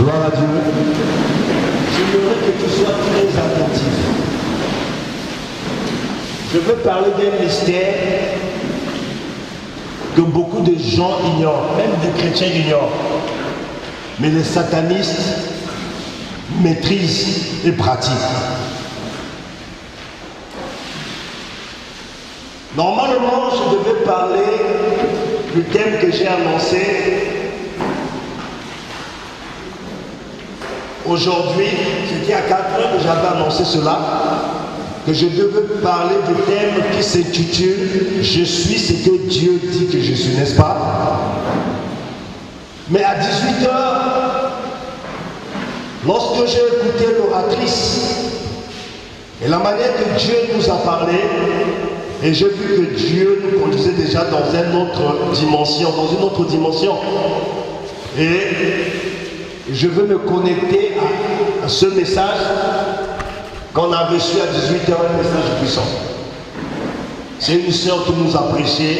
Gloire à Dieu. J'aimerais que tu sois très attentif. Je veux parler d'un mystère que beaucoup de gens ignorent, même des chrétiens ignorent. Mais les satanistes maîtrisent et pratiquent. Normalement, je devais parler du thème que j'ai annoncé aujourd'hui. C'était à 4 heures que j'avais annoncé cela, que je devais parler du thème qui s'intitule « Je suis ce que Dieu dit que je suis », n'est-ce pas? Mais à 18 heures, lorsque j'ai écouté l'oratrice et la manière que Dieu nous a parlé, et j'ai vu que Dieu nous conduisait déjà dans une autre dimension, et je veux me connecter à ce message qu'on a reçu à 18h, un message puissant. C'est une sœur qui nous a prêché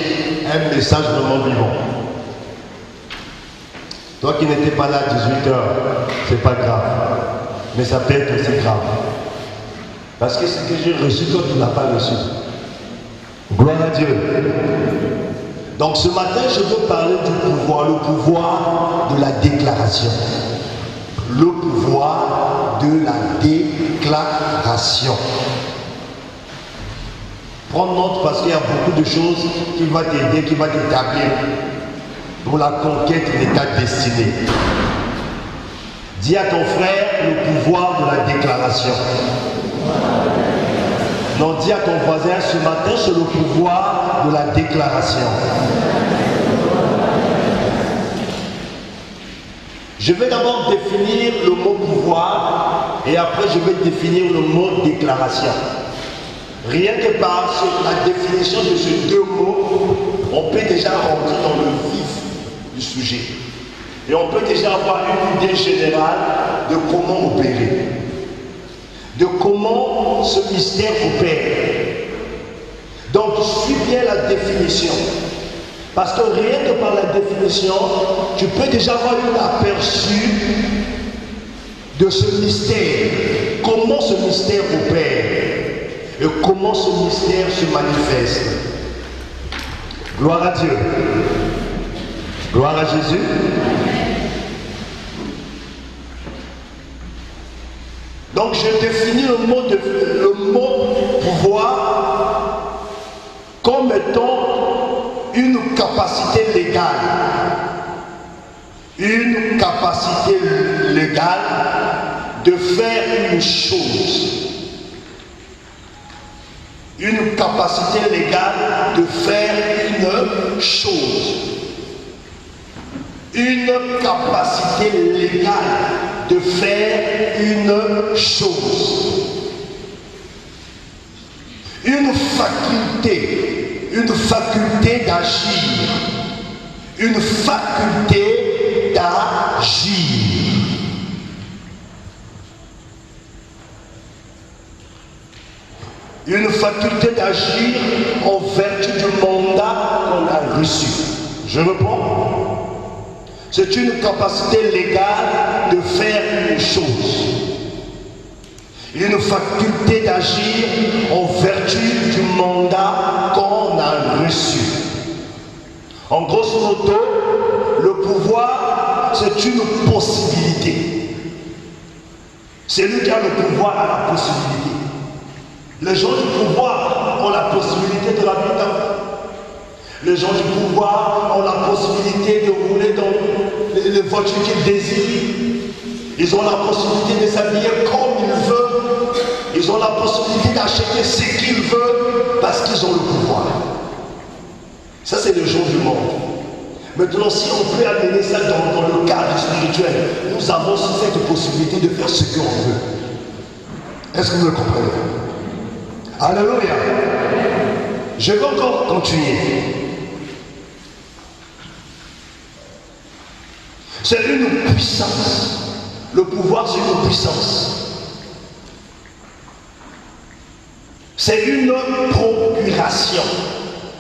un message vraiment vivant. Toi qui n'étais pas là à 18h, c'est pas grave, mais ça peut être aussi grave. Parce que ce que j'ai reçu, toi tu ne l'as pas reçu. Gloire à Dieu. Donc ce matin, je veux parler du pouvoir, le pouvoir de la déclaration. Le pouvoir de la déclaration. Prends note parce qu'il y a beaucoup de choses qui vont t'aider, qui vont t'établir pour la conquête de ta destinée. Dis à ton frère le pouvoir de la déclaration. Non, dis à ton voisin, ce matin, c'est le pouvoir de la déclaration. Je vais d'abord définir le mot pouvoir et après je vais définir le mot déclaration. Rien que par la définition de ces deux mots, on peut déjà rentrer dans le vif du sujet. Et on peut déjà avoir une idée générale de comment opérer. De comment ce mystère opère. Donc, suis bien la définition. Parce que rien que par la définition, tu peux déjà avoir un aperçu de ce mystère. Comment ce mystère opère et comment ce mystère se manifeste. Gloire à Dieu. Gloire à Jésus. Donc je définis le mot pouvoir comme étant une capacité légale. Une capacité légale de faire une chose. Une capacité légale de faire une chose. Une capacité légale de faire une chose. Une faculté d'agir. Une faculté d'agir. Une faculté d'agir en vertu du mandat qu'on a reçu. Je reprends. C'est une capacité légale de faire une chose. Une faculté d'agir en vertu du mandat qu'on a reçu. En grosso modo, le pouvoir, c'est une possibilité. Celui qui a le pouvoir a la possibilité. Les gens du pouvoir ont la possibilité de la vie. Les gens du pouvoir ont la possibilité de rouler dans les voitures qu'ils désirent. Ils ont la possibilité de s'habiller comme ils veulent. Ils ont la possibilité d'acheter ce qu'ils veulent parce qu'ils ont le pouvoir. Ça, c'est le jour du monde. Maintenant, si on peut amener ça dans le cadre spirituel, nous avons cette possibilité de faire ce qu'on veut. Est-ce que vous le comprenez? Alléluia. Je vais encore continuer. C'est une puissance. Le pouvoir, c'est une puissance. C'est une procuration.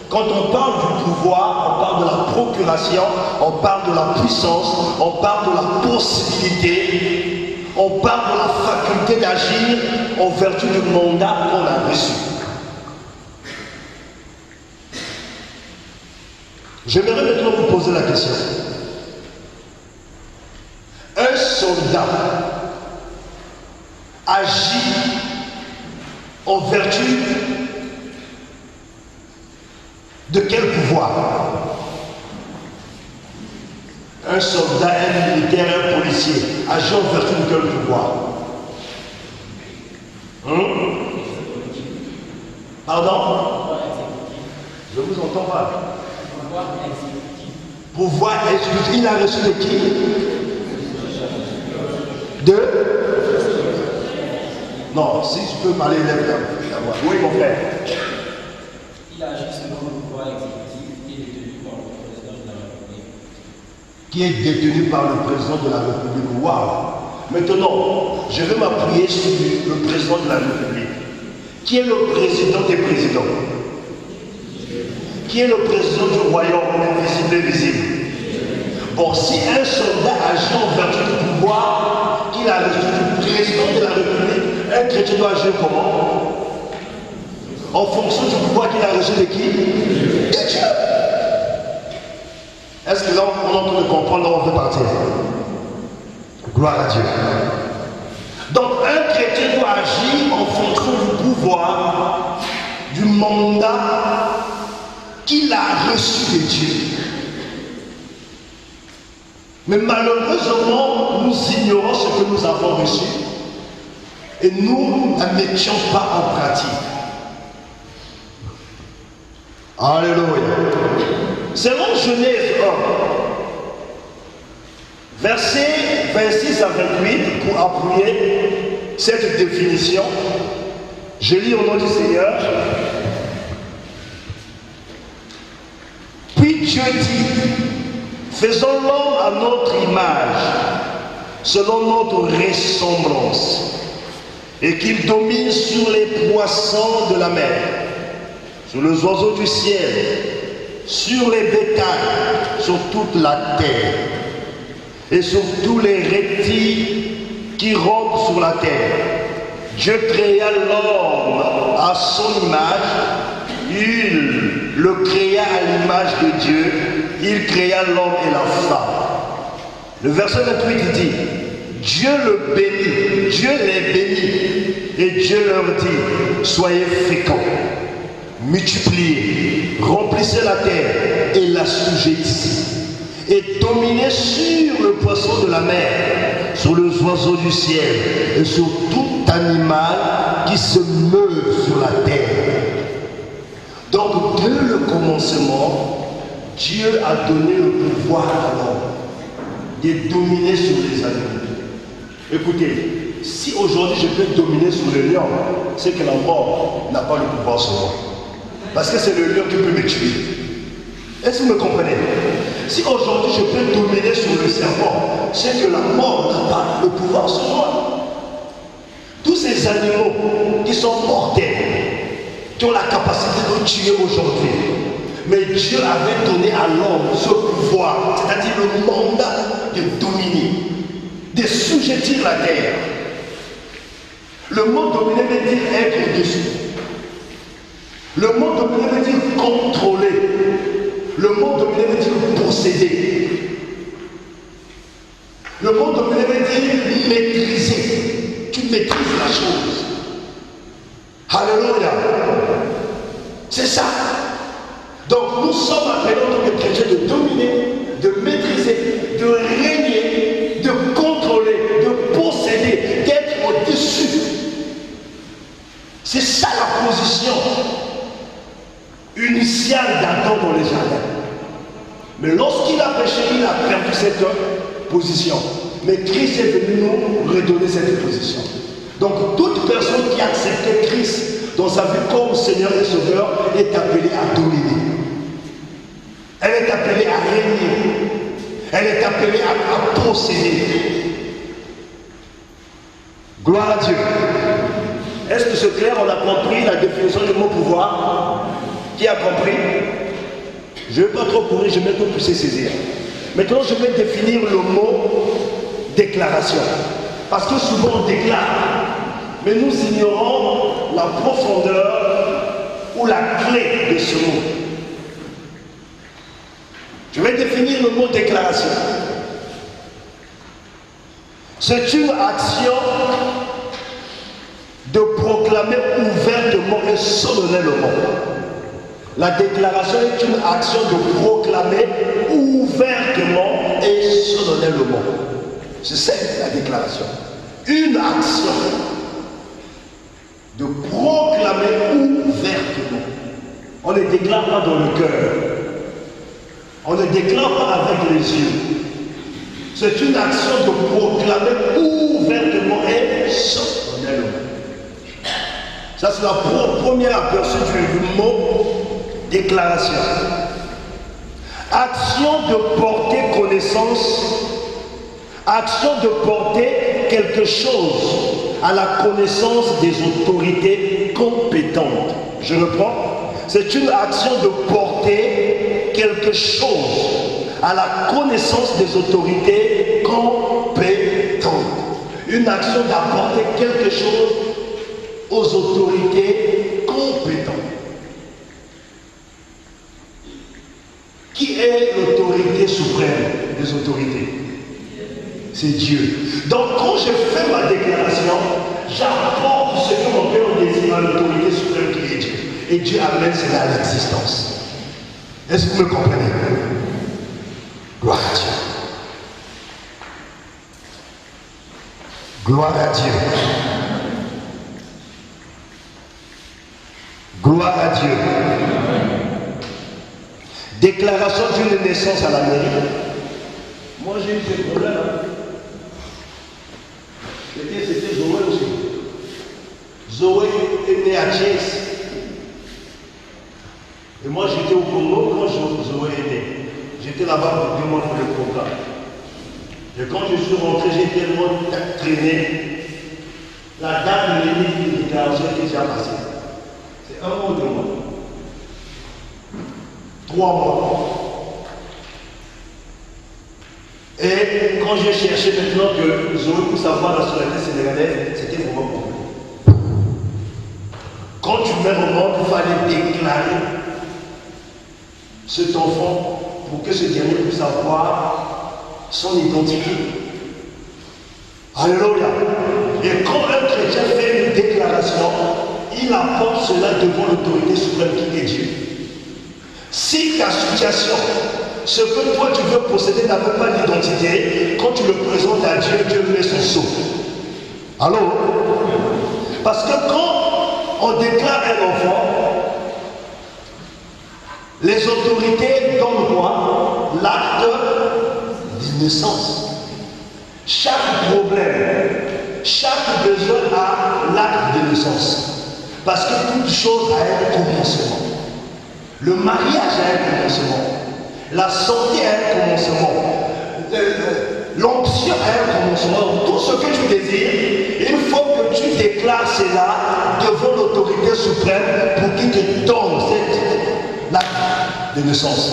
Quand on parle du pouvoir, on parle de la procuration, on parle de la puissance, on parle de la possibilité, on parle de la faculté d'agir en vertu du mandat qu'on a reçu. J'aimerais maintenant vous poser la question. Un soldat agit en vertu de quel pouvoir? Un soldat, un militaire, un policier agit en vertu de quel pouvoir? Pardon? Je vous entends pas. Pouvoir exécutif. Il a reçu de qui? Non, si tu peux parler, lève la voix. Oui, mon frère. Il agit selon le pouvoir exécutif qui est détenu par le président de la République. Qui est détenu par le président de la République. Waouh! Maintenant, je vais m'appuyer sur le président de la République. Qui est le président des présidents? Qui est le président du royaume invisible et visible? Bon, si un soldat agit en vertu du pouvoir qu'il a reçu du président de la République, un chrétien doit agir comment? En fonction du pouvoir qu'il a reçu de qui? De Dieu. Est-ce que là on est en train de comprendre où on veut partir? Gloire à Dieu. Donc un chrétien doit agir en fonction du pouvoir, du mandat qu'il a reçu de Dieu. Mais malheureusement, nous ignorons ce que nous avons reçu et nous ne mettions pas en pratique. Alléluia. Selon Genèse 1, versets 26 à 28, pour appuyer cette définition, je lis au nom du Seigneur. Puis Dieu dit, faisons l'homme à notre image, selon notre ressemblance, et qu'il domine sur les poissons de la mer, sur les oiseaux du ciel, sur les bétails, sur toute la terre, et sur tous les reptiles qui rampent sur la terre. Dieu créa l'homme à son image, il le créa à l'image de Dieu, il créa l'homme et la femme. Le verset 28 dit, Dieu le bénit, Dieu les bénit, et Dieu leur dit, soyez féconds, multipliez, remplissez la terre et l'assujettissez, et dominez sur le poisson de la mer, sur les oiseaux du ciel, et sur tout animal qui se meut sur la terre. Donc, dès le commencement, Dieu a donné le pouvoir à l'homme de dominer sur les animaux. Écoutez, si aujourd'hui je peux dominer sur le lion, c'est que la mort n'a pas le pouvoir sur moi. Parce que c'est le lion qui peut me tuer. Est-ce que vous me comprenez? Si aujourd'hui je peux dominer sur le serpent, c'est que la mort n'a pas le pouvoir sur moi. Tous ces animaux qui sont mortels, qui ont la capacité de tuer aujourd'hui, mais Dieu avait donné à l'homme ce pouvoir, c'est-à-dire le mandat de dominer, de sujettir la terre. Le mot dominer veut dire être au-dessus. Le mot dominer veut dire contrôler. Le mot dominer veut dire posséder. Le mot dominer veut dire maîtriser. Tu maîtrises la chose. Alléluia. C'est ça. Donc nous sommes appelés en tant que chrétiens de dominer, de maîtriser, de régner, de contrôler, de posséder, d'être au-dessus. C'est ça la position initiale d'Adam dans les jardins. Mais lorsqu'il a péché, il a perdu cette position. Mais Christ est venu nous redonner cette position. Donc toute personne qui a accepté Christ dans sa vie comme Seigneur et Sauveur est appelée à dominer. Elle est appelée à régner. Elle est appelée à posséder. Gloire à Dieu. Est-ce que c'est clair? On a compris la définition du mot pouvoir? Qui a compris? Je ne vais pas trop courir, je vais tout pousser saisir. Maintenant, je vais définir le mot déclaration. Parce que souvent on déclare, mais nous ignorons la profondeur ou la clé de ce mot. Je vais définir le mot déclaration. C'est une action de proclamer ouvertement et solennellement. La déclaration est une action de proclamer ouvertement et solennellement. C'est ça la déclaration. Une action de proclamer ouvertement. On ne déclare pas dans le cœur. On ne déclare pas avec les yeux. C'est une action de proclamer ouvertement et solennellement. Ça, c'est la première aperçu du mot déclaration. Action de porter connaissance. Action de porter quelque chose à la connaissance des autorités compétentes. Je reprends. C'est une action de porter quelque chose à la connaissance des autorités compétentes. Une action d'apporter quelque chose aux autorités compétentes. Qui est l'autorité suprême des autorités? C'est Dieu. Donc quand je fais ma déclaration, j'apporte ce que mon cœur désire à l'autorité suprême qui est Dieu. Et Dieu amène cela à l'existence. Est-ce que vous me comprenez? Gloire à Dieu. Gloire à Dieu. Gloire à Dieu. Déclaration d'une naissance à la mairie. Moi j'ai eu ce problème. C'était Zoé aussi. Zoé est née à Thiès. Et moi j'étais au Congo quand Zoé est née. J'étais là-bas pour 2 mois pour le programme. Et quand je suis rentré, j'ai tellement traîné. La date de l'église de déclaration qui est déjà passée. C'est 1 mois ou 2 mois. 3 mois. Et quand j'ai cherché maintenant que Zoé puisse avoir la nationalité sénégalaise, c'était vraiment bon. Quand tu mets au monde, il fallait déclarer cet enfant pour que ce dernier puisse avoir son identité. Alléluia. Et quand un chrétien fait une déclaration, il apporte cela devant l'autorité suprême qui est Dieu. Si ta situation, ce que toi tu veux posséder n'avait pas d'identité, quand tu le présentes à Dieu, Dieu met son sceau. Allô? Parce que quand on déclare un enfant, les autorités donnent quoi? L'acte de naissance. Chaque problème, chaque besoin a l'acte de naissance. Parce que toute chose a un commencement. Le mariage a un commencement. La santé a un commencement. L'onction a un commencement. Tout ce que tu désires, il faut que tu déclares cela devant l'autorité suprême pour qu'il te donne l'acte de naissance.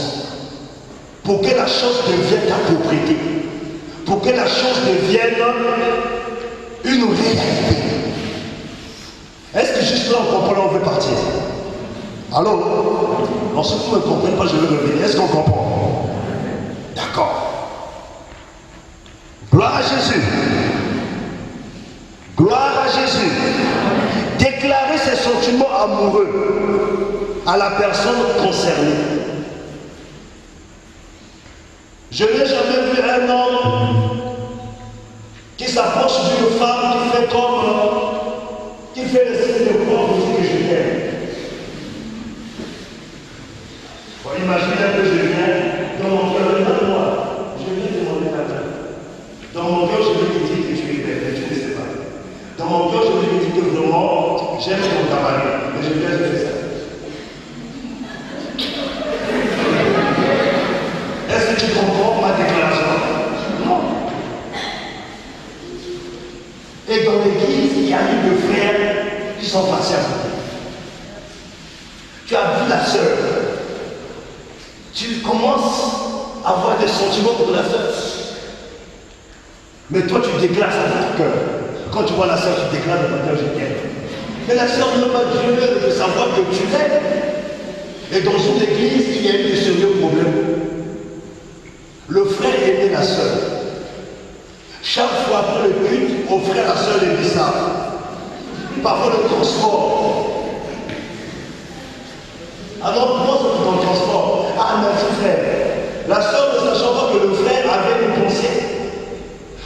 Pour que la chose devienne ta propriété. Pour que la chose devienne une réalité. Est-ce que juste là on comprend, on veut partir? Alors, lorsque vous ne comprenez pas, je vais revenir. Est-ce qu'on comprend? D'accord. Gloire à Jésus. Gloire à Jésus. Déclarer ses sentiments amoureux à la personne concernée. Je n'ai jamais vu un homme qui s'approche d'une femme qui fait le signe de croix pour dire que je t'aime. Imaginez que je viens dans mon cœur, regarde-moi, je viens demander ta main. Dans mon cœur, je vais te dire que tu es belle, mais tu ne sais pas. Dans mon cœur, je vais te dire que vraiment, j'aime ton travail, mais je viens de faire ça. Est-ce que tu comprends ma déclaration? Non. Et dans l'église, il y a eu deux frères qui sont passés à côté. Tu as vu la sœur. Tu penses avoir des sentiments pour la sœur. Mais toi, tu déclares ça dans ton cœur. Quand tu vois la sœur, tu déclares dans ton cœur, je t'aime. Mais la sœur n'a pas Dieu de savoir que tu l'aimes. Et dans une église, il y a eu des sérieux problèmes. Le frère aimait la sœur. Chaque fois après le culte, on frère la sœur les bizarres. Parfois le transport. Alors, moi, c'est dans le transport. Ah, merci frère. La sœur ne sachant pas que le frère avait une pensée.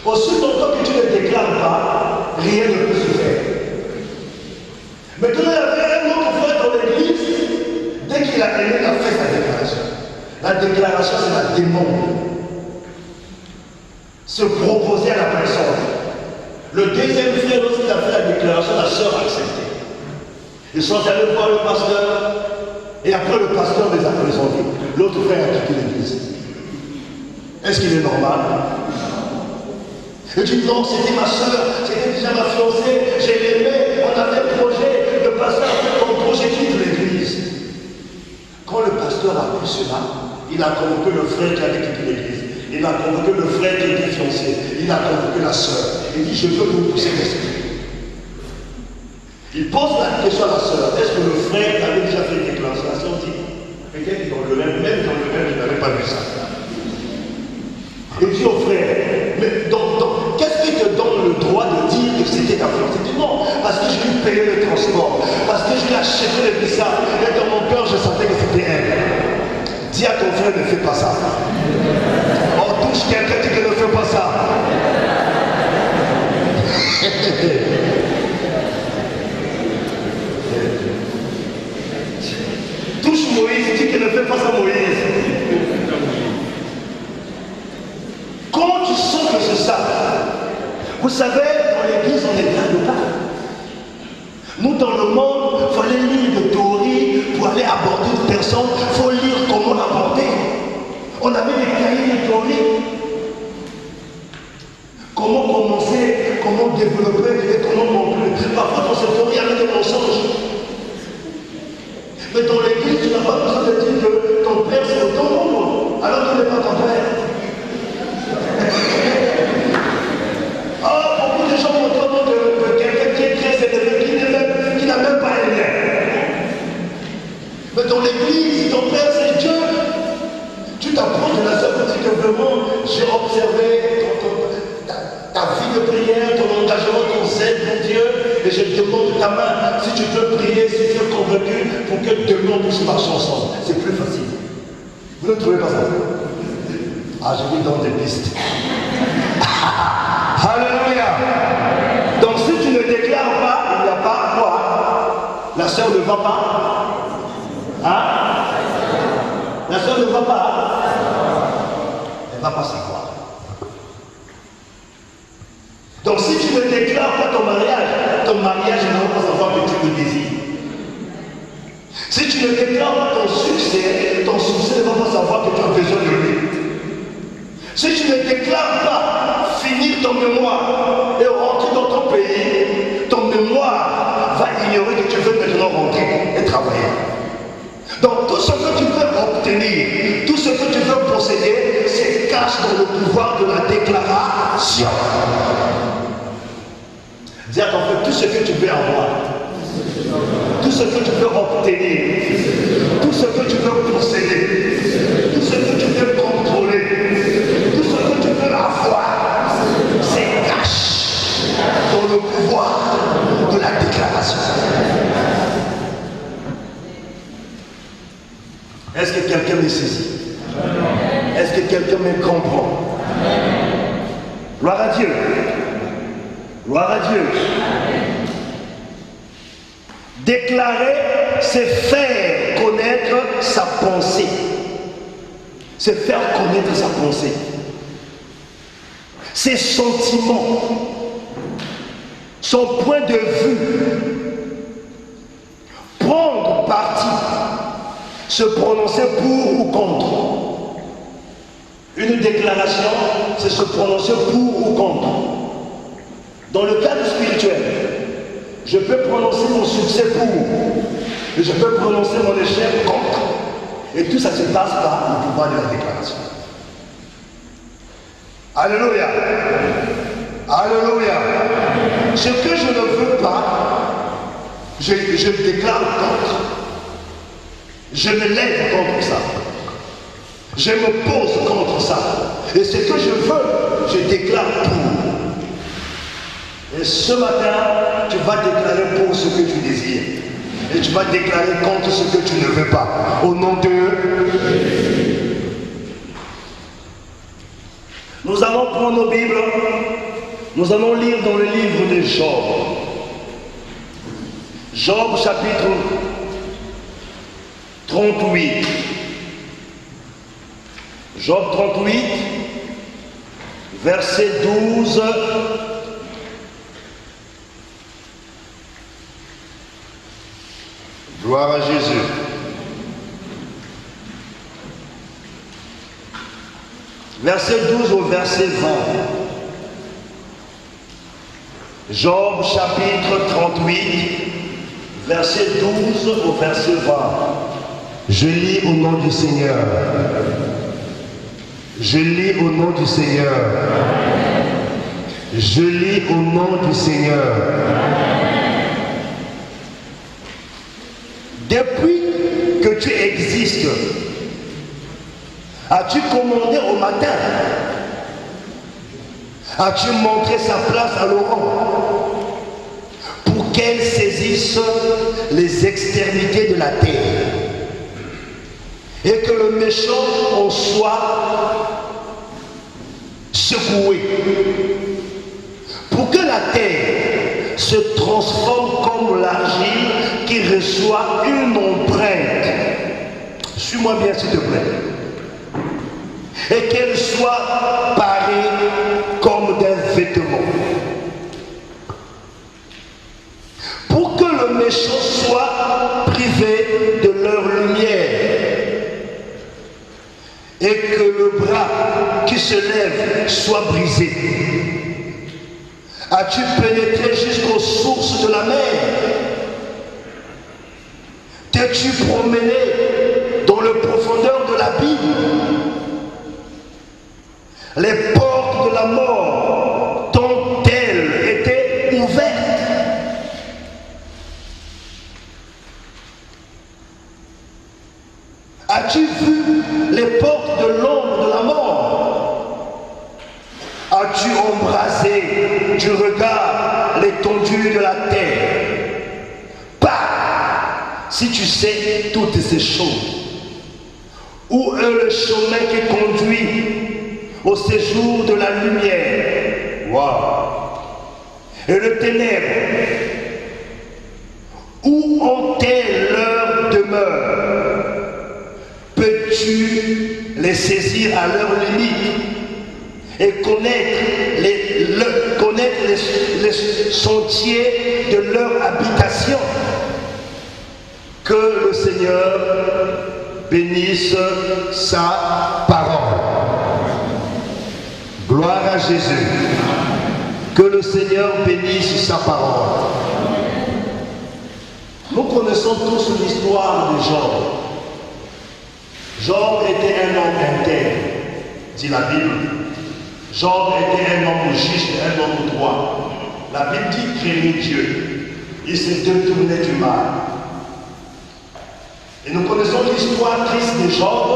Aussi longtemps que tu ne déclares pas, rien ne peut se faire. Maintenant, il y avait un autre frère dans l'église. Dès qu'il a aimé, il a fait sa déclaration. La déclaration, c'est la demande. Se proposer à la personne. Le deuxième frère, lorsqu'il a fait la déclaration, la sœur a accepté. Ils sont allés voir le pasteur. Et après, le pasteur les a présentés. L'autre frère a quitté l'église. Est-ce qu'il est normal? Et tu dis non, c'était ma soeur, c'était déjà ma fiancée, j'ai l'aimé, on avait un projet, le pasteur a fait comme projet, quitte l'église. Quand le pasteur a vu cela, il a convoqué le frère qui avait quitté l'église. Il a convoqué le frère qui était fiancé. Il a convoqué la soeur. Il dit, je veux vous pousser l'esprit. Il pose la question à la sœur. Est-ce que le frère avait déjà fait une déclaration? La sœur dit, peut-être dans le même, dans le même, je n'avais pas vu ça. Il dit au frère, mais qu'est-ce qui te donne le droit de dire que c'était ta fiancée? Il dit non, parce que je lui payais le transport, parce que je lui achetais les bizarres, et dans mon cœur je sentais que c'était elle. Dis à ton frère, ne fais pas ça. On touche quelqu'un, dit que ne fais pas ça. Touche Moïse, dit que ne fais pas ça Moïse. Comment tu sens que c'est ça? Vous savez, dans l'église, on est plein de pas. Nous, dans le monde, il fallait lire de théorie pour aller aborder une personne. Il faut lire comment l'aborder. On avait des cahiers de théorie. Comment commencer, comment développer et comment conclure. Parfois, dans cette théorie, il y avait des mensonges. Mais dans l'église, tu n'as pas besoin de dire que ton père, c'est ton monde, alors qu'il n'est pas ton père. Oh, beaucoup de gens m'entendent de quelqu'un qui est très élevé, qui n'a même pas un lien. Mais dans l'église, ton père c'est Dieu. Tu t'approches de la sœur pour dire que vraiment, j'ai observé ta vie de prière, ton engagement, ton zèle pour Dieu, et je te demande ta main, si tu peux prier, si tu es convaincu, pour que demain on puisse marcher ensemble. C'est plus facile. Vous ne trouvez pas ça? Ah, je vous donne des pistes. Alléluia. Donc si tu ne déclares pas, il n'y a pas quoi? La sœur ne va pas. Hein? La sœur ne va pas. Elle ne va pas savoir. Donc si tu ne déclares pas ton mariage ne va pas savoir que tu le désires. Si tu ne déclares pas ton succès ne va pas savoir que tu as besoin de lui. Si tu ne déclares pas finir ton mémoire et rentrer dans ton pays, ton mémoire va ignorer que tu veux maintenant rentrer et travailler. Donc tout ce que tu veux obtenir, tout ce que tu veux posséder, c'est cache dans le pouvoir de la déclaration. Dis à ton frère, tout ce que tu veux avoir, tout ce que tu veux obtenir, tout ce que tu veux posséder, tout ce que tu veux contrôler, tout ce que tu veux avoir, c'est caché dans le pouvoir de la déclaration. Est-ce que quelqu'un me saisit? Est-ce que quelqu'un me comprend? Gloire à Dieu. Gloire à Dieu. Déclarer, c'est faire connaître sa pensée. C'est faire connaître sa pensée. Ses sentiments. Son point de vue. Prendre parti. Se prononcer pour ou contre. Une déclaration, c'est se prononcer pour ou contre. Dans le cadre spirituel, je peux prononcer mon succès pour, et je peux prononcer mon échec contre. Et tout ça se passe par le pouvoir de la déclaration. Alléluia. Alléluia. Ce que je ne veux pas, je déclare contre. Je me lève contre ça. Je me pose contre ça. Et ce que je veux, je déclare pour. Et ce matin, tu vas déclarer pour ce que tu désires. Et tu vas déclarer contre ce que tu ne veux pas. Au nom de Jésus. Nous allons prendre nos Bibles. Nous allons lire dans le livre de Job. Job chapitre 38. Job 38, verset 12. Gloire à Jésus. Verset 12 au verset 20. Job chapitre 38, verset 12 au verset 20. Je lis au nom du Seigneur. Je lis au nom du Seigneur. Je lis au nom du Seigneur. Depuis que tu existes, as-tu commandé au matin? As-tu montré sa place à l'aurore pour qu'elle saisisse les extrémités de la terre et que le méchant en soit secoué, pour que la terre se transforme comme l'argile qui reçoit une empreinte? Suis-moi bien s'il te plaît. Et qu'elle soit parée comme d'un vêtement. Pour que le méchant soit privé de leur lumière et que le bras qui se lève soit brisé. As-tu pénétré jusqu'aux sources de la mer? T'es-tu promené dans les profondeurs de l'abîme? Les portes de la mort t'ont-elles été ouvertes? As-tu vu les portes de l'ombre de la mort? As-tu embrasé du regard l'étendue de la terre? Pas si tu sais toutes ces choses. Où est le chemin qui conduit au séjour de la lumière? Wow. Et le ténèbre, où ont-elles leur demeure? Peux-tu les saisir à leur limite et connaître les sentiers de leur habitation? Que le Seigneur bénisse sa parole. Gloire à Jésus. Que le Seigneur bénisse sa parole. Nous connaissons tous l'histoire de Job. Job était un homme intègre, dit la Bible. Job était un homme juste, un homme droit. La Bible dit qu'il craignait Dieu. Il se détournait du mal. Et nous connaissons l'histoire triste de Job.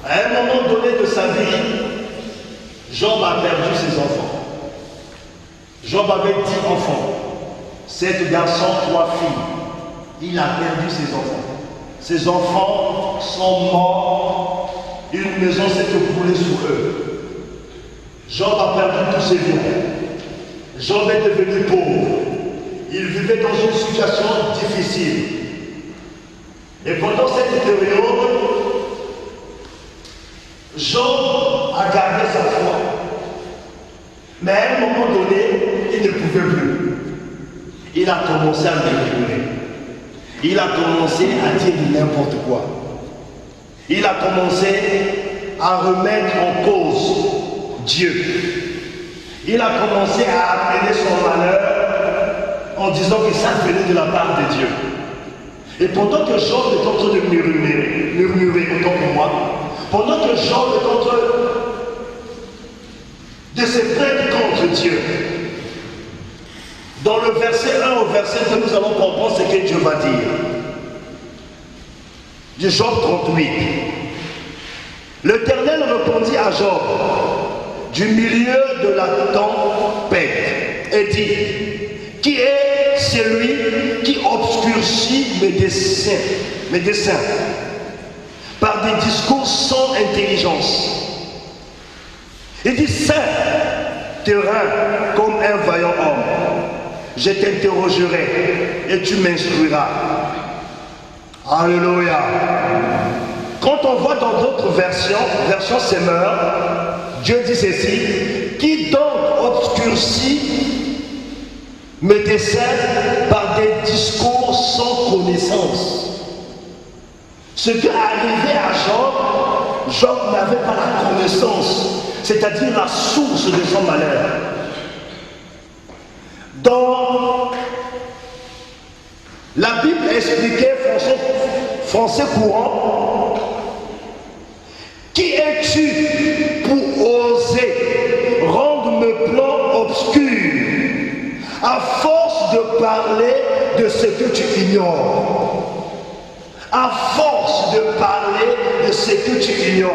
À un moment donné de sa vie, Job a perdu ses enfants. Job avait 10 enfants, 7 garçons, 3 filles. Il a perdu ses enfants. Ses enfants sont morts. Une maison s'est écroulée sur eux. Job a perdu tous ses biens. Job est devenu pauvre. Il vivait dans une situation difficile. Et pendant cette période, Job a gardé sa foi. Mais à un moment donné, il ne pouvait plus. Il a commencé à murmurer. Il a commencé à dire n'importe quoi. Il a commencé à remettre en cause Dieu. Il a commencé à appeler son malheur en disant que ça venait de la part de Dieu. Et pendant que Job est en train de murmurer autant pour moi, pendant que Job est en train de se plaindre contre Dieu, dans le verset 1 au verset 2, nous allons comprendre ce que Dieu va dire. De Job 38. L'Éternel répondit à Job du milieu de la tempête et dit: qui est celui qui obscurcit mes desseins par des discours sans intelligence? Il dit: saint terrain comme un vaillant homme, je t'interrogerai et tu m'instruiras. Alléluia. Quand on voit dans d'autres version Semeur, Dieu dit ceci: qui donc obscurcit mes desseins par des discours sans connaissance? Ce qui est arrivé à Job, Job n'avait pas la connaissance, c'est-à-dire la source de son malheur. Dans la Bible expliquait, français courant: qui es-tu pour oser rendre mes plans obscurs à force de parler de ce que tu ignores? À force de parler de ce que tu ignores.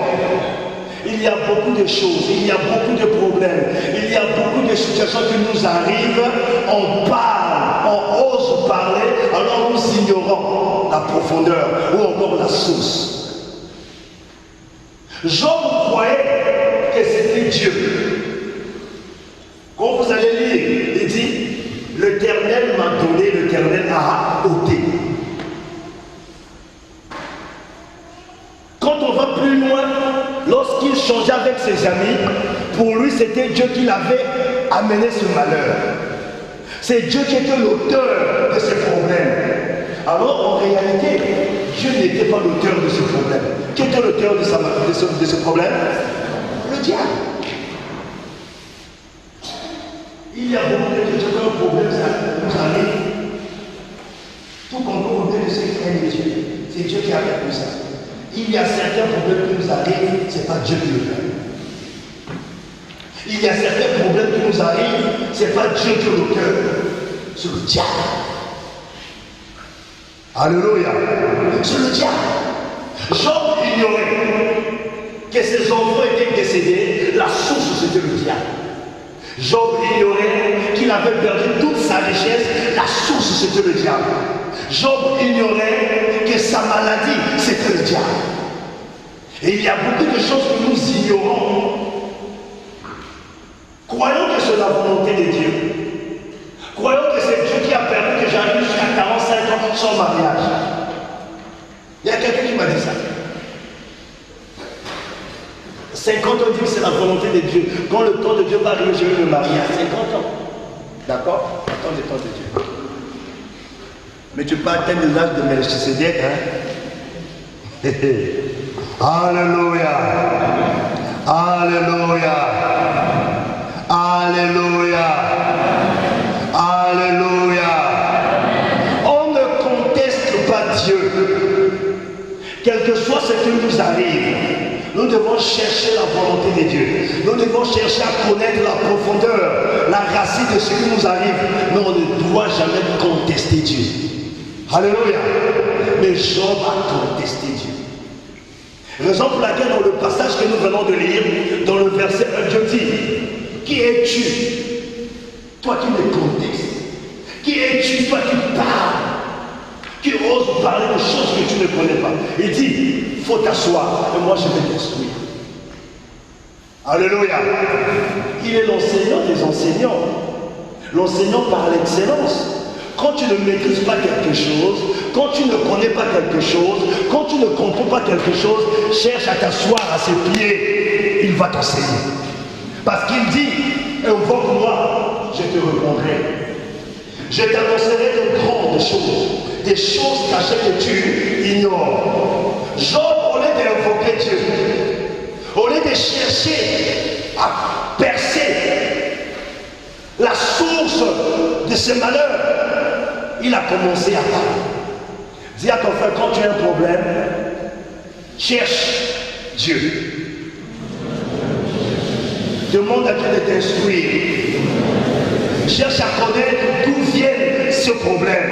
Il y a beaucoup de choses, il y a beaucoup de problèmes, il y a beaucoup de situations qui nous arrivent, on parle, on ose parler, alors nous ignorons la profondeur ou encore la source. Job croyait que c'était Dieu. Quand vous allez lire, il dit: l'Éternel m'a donné, l'Éternel a ôté. Quand on va plus loin, lorsqu'il changeait avec ses amis, pour lui c'était Dieu qui l'avait amené ce malheur. C'est Dieu qui était l'auteur de ce problème. Alors en réalité, Dieu n'était pas l'auteur de ce problème. Qui était l'auteur de ce problème? Le diable. Il y a beaucoup de questions quand un problème nous arrive. Tout comme nous remet de ce qui est Dieu. C'est Dieu qui a fait ça. Il y a certains problèmes qui nous arrivent, ce n'est pas Dieu qui le fait. Il y a certains problèmes qui nous arrivent, ce n'est pas Dieu qui est l'auteur, c'est le diable. Alléluia. C'est le diable. Job ignorait que ses enfants étaient décédés, la source c'était le diable. Job ignorait qu'il avait perdu toute sa richesse, la source c'était le diable. Job ignorait que sa maladie c'était le diable. Et il y a beaucoup de choses que nous ignorons. Croyons que c'est la volonté de Dieu. Croyons que c'est Dieu qui a permis que j'arrive jusqu'à 45 ans sans mariage. Il y a quelqu'un qui m'a dit ça. 50 ans dit que c'est la volonté de Dieu. Quand le temps de Dieu va arriver, je vais me marier à 50 ans. D'accord? Attends le temps de Dieu. Mais tu peux atteindre l'âge de Melchisedec, hein? Alléluia. Alléluia. Alléluia. Alléluia. On ne conteste pas Dieu. Quel que soit ce qui nous arrive, nous devons chercher la volonté de Dieu. Nous devons chercher à connaître la profondeur, la racine de ce qui nous arrive. Mais on ne doit jamais contester Dieu. Alléluia. Mais Job a contesté Dieu. Raison pour laquelle dans le passage que nous venons de lire, dans le verset 1, Dieu dit: qui es-tu, toi qui me contestes? Qui es-tu, toi qui parles, qui oses parler de choses que tu ne connais pas? Il dit: il faut t'asseoir et moi je vais t'instruire. Alléluia. Il est l'enseignant des enseignants, l'enseignant par l'excellence. Quand tu ne maîtrises pas quelque chose, quand tu ne connais pas quelque chose, quand tu ne comprends pas quelque chose, cherche à t'asseoir à ses pieds, il va t'enseigner. Parce qu'il dit: invoque-moi, je te répondrai. Je t'annoncerai de grandes choses, des choses cachées que tu ignores. Job, au lieu d'invoquer Dieu, au lieu de chercher à percer la source de ce malheur, il a commencé à parler. Dis à ton frère, quand tu as un problème, cherche Dieu. Demande à Dieu de t'instruire. Cherche à connaître d'où vient ce problème.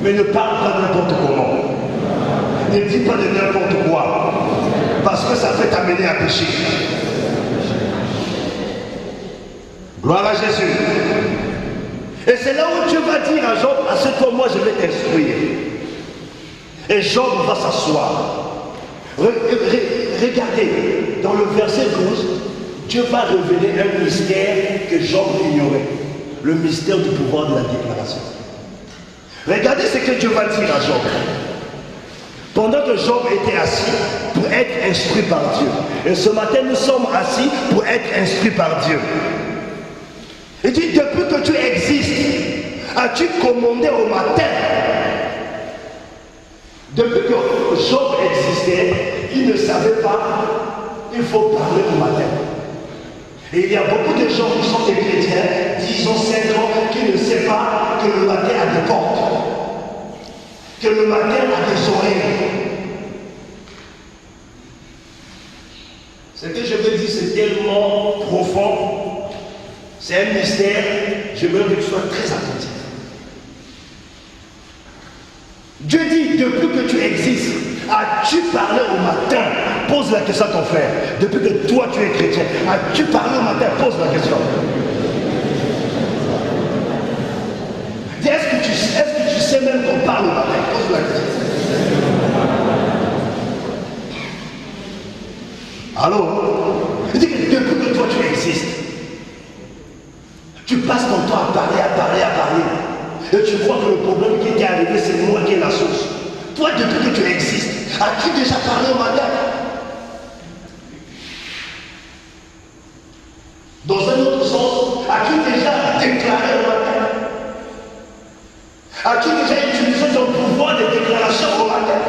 Mais ne parle pas n'importe comment. Ne dis pas de n'importe quoi. Parce que ça peut t'amener à pécher. Gloire à Jésus. Et c'est là où Dieu va dire à Job, assieds-toi, moi je vais t'instruire. Et Job va s'asseoir. Regardez, dans le verset 12, Dieu va révéler un mystère que Job ignorait. Le mystère du pouvoir de la déclaration. Regardez ce que Dieu va dire à Job. Pendant que Job était assis pour être instruit par Dieu. Et ce matin, nous sommes assis pour être instruits par Dieu. Il dit, depuis que tu existes, as-tu commandé au matin? Depuis que Job existait, il ne savait pas, il faut parler au matin. Et il y a beaucoup de gens qui sont des chrétiens, disons 5 ans, qui ne savent pas que le matin a des portes, que le matin a des oreilles. Ce que je veux dire, c'est tellement profond. C'est un mystère, je veux que tu sois très attentif. Dieu dit, depuis que tu existes, as-tu parlé au matin? Pose la question à ton frère. Depuis que toi tu es chrétien, as-tu parlé au matin? Pose la question. Dis, est-ce que tu sais même qu'on parle au matin? Pose la question. Allô? Il dit que depuis que toi tu existes, tu passes ton temps à parler. Et tu vois que le problème qui t'est arrivé, c'est moi qui ai la source. Toi, depuis que tu existes, as-tu déjà parlé au matin? Dans un autre sens, as-tu déjà déclaré au matin? As-tu déjà utilisé ton pouvoir de déclaration au matin?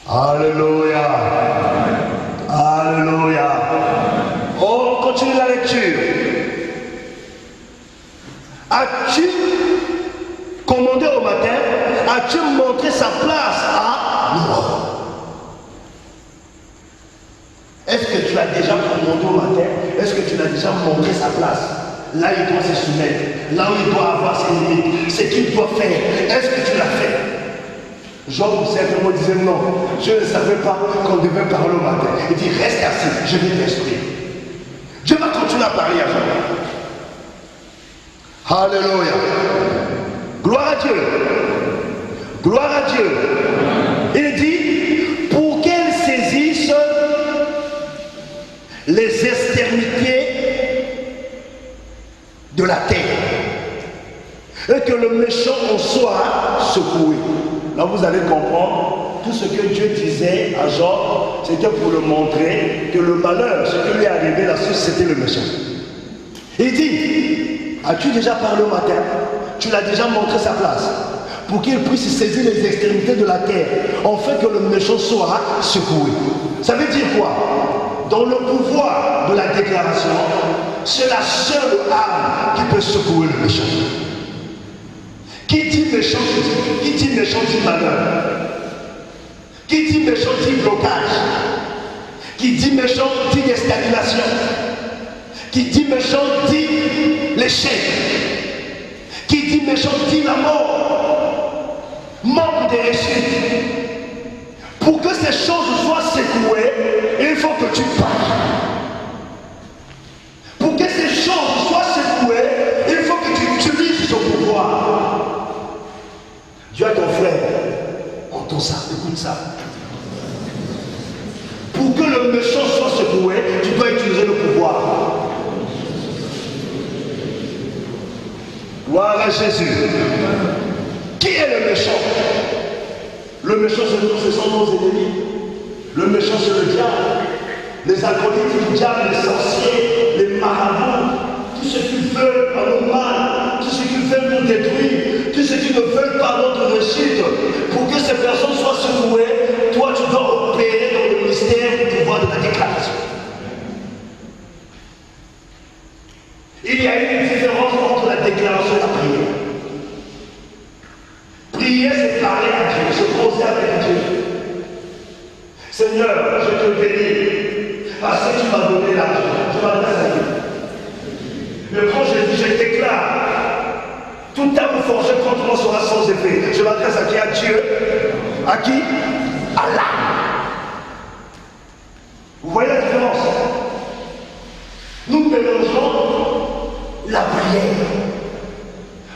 Alléluia. Alléluia. On continue la lecture. As-tu commandé au matin? As-tu montré sa place à l'homme? Est-ce que tu l'as déjà commandé au matin? Est-ce que tu l'as déjà montré sa place? Là, il doit se soumettre. Là où il doit avoir ses limites. Ce qu'il doit faire. Est-ce que tu l'as fait? Job certainement disait non. Je ne savais pas qu'on devait parler au matin. Il dit, reste assis, je vais t'instruire. Dieu va continuer à parler à Job. Alléluia. Gloire à Dieu. Gloire à Dieu. Il dit, pour qu'elle saisisse les extrémités de la terre et que le méchant en soit secoué. Là, vous allez comprendre, tout ce que Dieu disait à Job, c'était pour le montrer que le malheur, ce qui lui est arrivé, la source, c'était le méchant. Il dit, as-tu déjà parlé au matin? Tu l'as déjà montré sa place pour qu'il puisse saisir les extrémités de la terre, afin que le méchant soit secoué. Ça veut dire quoi? Dans le pouvoir de la déclaration, c'est la seule arme qui peut secouer le méchant. Qui dit méchant dit malheur. Qui dit méchant dit blocage. Qui dit méchant dit stagnation. Qui dit méchant dit l'échec. Qui dit méchant dit la mort. Manque de réussite. Pour que ces choses soient secouées, il faut que tu parles. Pour que ces choses soient secouées, il faut que tu utilises ton pouvoir. Dieu à ton frère, entends ça, écoute ça. Pour que le méchant soit secoué, tu dois utiliser le pouvoir. Gloire à Jésus. Qui est le méchant? Le méchant, ce sont nos ennemis. Le méchant, c'est le diable. Les alcooliques du diable, les sorciers, les marabouts, tous ceux qui veulent à nos mal, tous ceux qui veulent nous détruire, tous ceux qui ne veulent pas notre réussite. Pour que ces personnes soient secouées, toi, tu dois opérer dans le mystère du pouvoir de la déclaration. Il y a une différence entre la déclaration et la prière. Seigneur, je te bénis parce que tu m'as donné l'argent. Je m'adresse à Dieu. Mais quand je dis, je déclare, toute arme forgée contre moi sera sans effet. Je m'adresse à qui? À Dieu. À qui? Allah. Vous voyez la différence? Nous mélangeons la prière.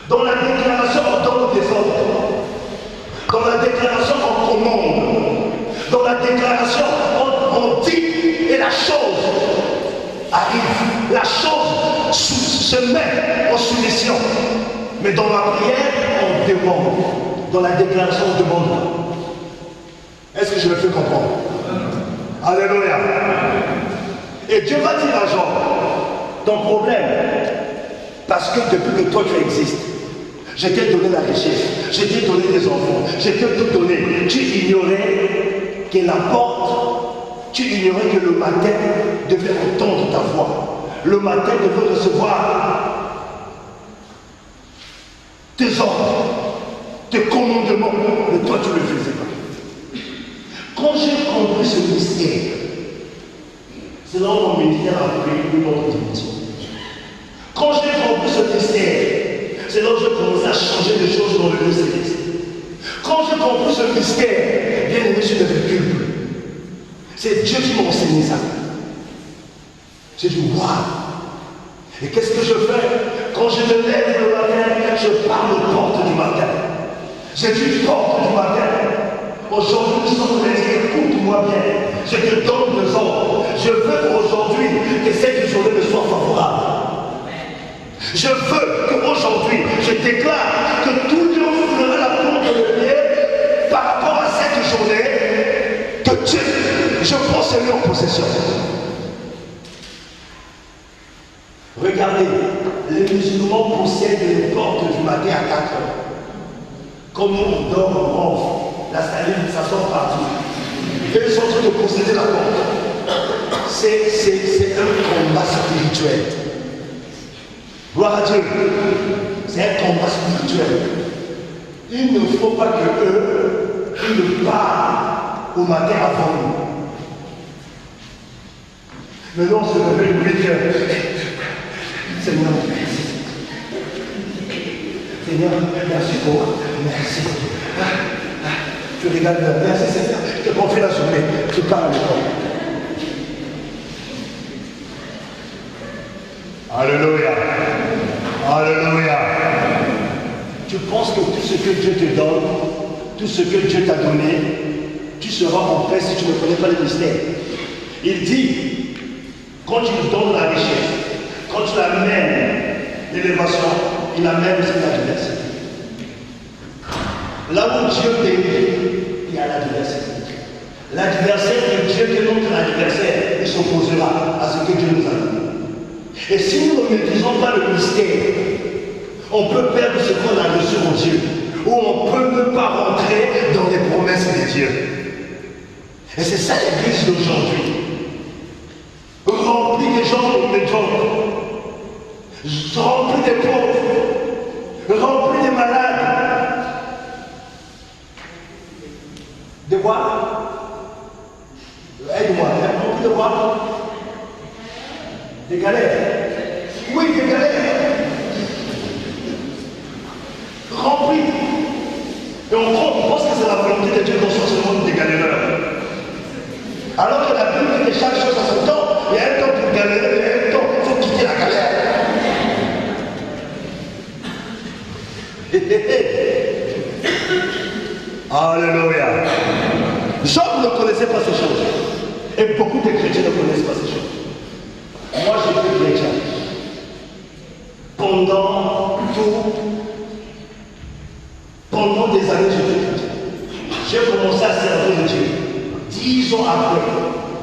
Dans la déclaration, on donne des ordres. Dans la déclaration, on commande. Dans la déclaration, on dit et la chose arrive. La chose se met en soumission. Mais dans la prière, on demande. Dans la déclaration, on demande. Est-ce que je me fais comprendre? Alléluia. Et Dieu va dire à Jean, ton problème, parce que depuis que toi tu existes, je t'ai donné la richesse, je t'ai donné des enfants, je t'ai tout donné. Tu ignorais que la porte, tu ignorais que le matin devait entendre ta voix. Le matin devait recevoir tes ordres, tes commandements, mais toi tu ne le faisais pas. Quand j'ai compris ce mystère, c'est là où mon ministère a pris une autre dimension. Quand j'ai compris ce mystère, c'est là où j'ai commencé à changer des choses dans le lieu céleste. Quand j'ai compris ce mystère, bien aimé, je ne recule plus. C'est Dieu qui m'a enseigné ça. J'ai dit, waouh! Et qu'est-ce que je fais? Quand je me lève le matin, je parle aux portes du matin. J'ai dit porte du matin. Aujourd'hui, nous sommes dire, écoute-moi bien. Je te donne des ordres. Je veux aujourd'hui que cette journée me soit favorable. Je veux qu'aujourd'hui, je déclare que tout le monde ouvre la porte de pied par rapport à cette journée, que Dieu, je prends celui en possession. Regardez, les musulmans possèdent les portes du matin à 4 heures. Comme on dort, on rentre. La salive, ça sort partout. Et ils sont en train de posséder la porte. C'est un combat spirituel. Gloire à Dieu. C'est un combat spirituel. Il ne faut pas que eux, ils ne parlent au matin avant nous. Maintenant, on se réveille le 8 heures. Seigneur, merci. Seigneur, merci pour. Merci. Tu regardes, merci Seigneur. Je te confie la journée. Tu parles avec moi. Alléluia. Alléluia. Tu penses que tout ce que Dieu te donne, tout ce que Dieu t'a donné, tu seras en paix si tu ne connais pas le mystère. Il dit, quand tu donnes la richesse, quand tu amènes l'élévation, il amène aussi l'adversité. Là où Dieu bénit, il y a l'adversité. L'adversaire de Dieu qui est notre adversaire, il s'opposera à ce que Dieu nous a donné. Et si nous ne maîtrisons pas le mystère, on peut perdre ce qu'on a reçu en Dieu, ou on ne peut ne pas rentrer dans les promesses de Dieu. Et c'est ça l'église d'aujourd'hui. Remplie des gens médiocres, remplie des pauvres, remplie des malades. De quoi? Aide-moi, remplie de quoi? Des galères. Oui, des galères. Remplis. Et on pense que c'est la volonté de Dieu qu'on soit ce monde des galéreurs. Alors que la Bible dit que chaque chose a son temps. Il y a un temps pour galérer, il y a un temps pour quitter la galère. Alléluia. Job ne connaissait pas ces choses. Et beaucoup de chrétiens ne connaissent pas ces choses. Moi, j'étais chrétien. Pendant des années, j'étais chrétien. J'ai commencé à servir Dieu. 10 ans après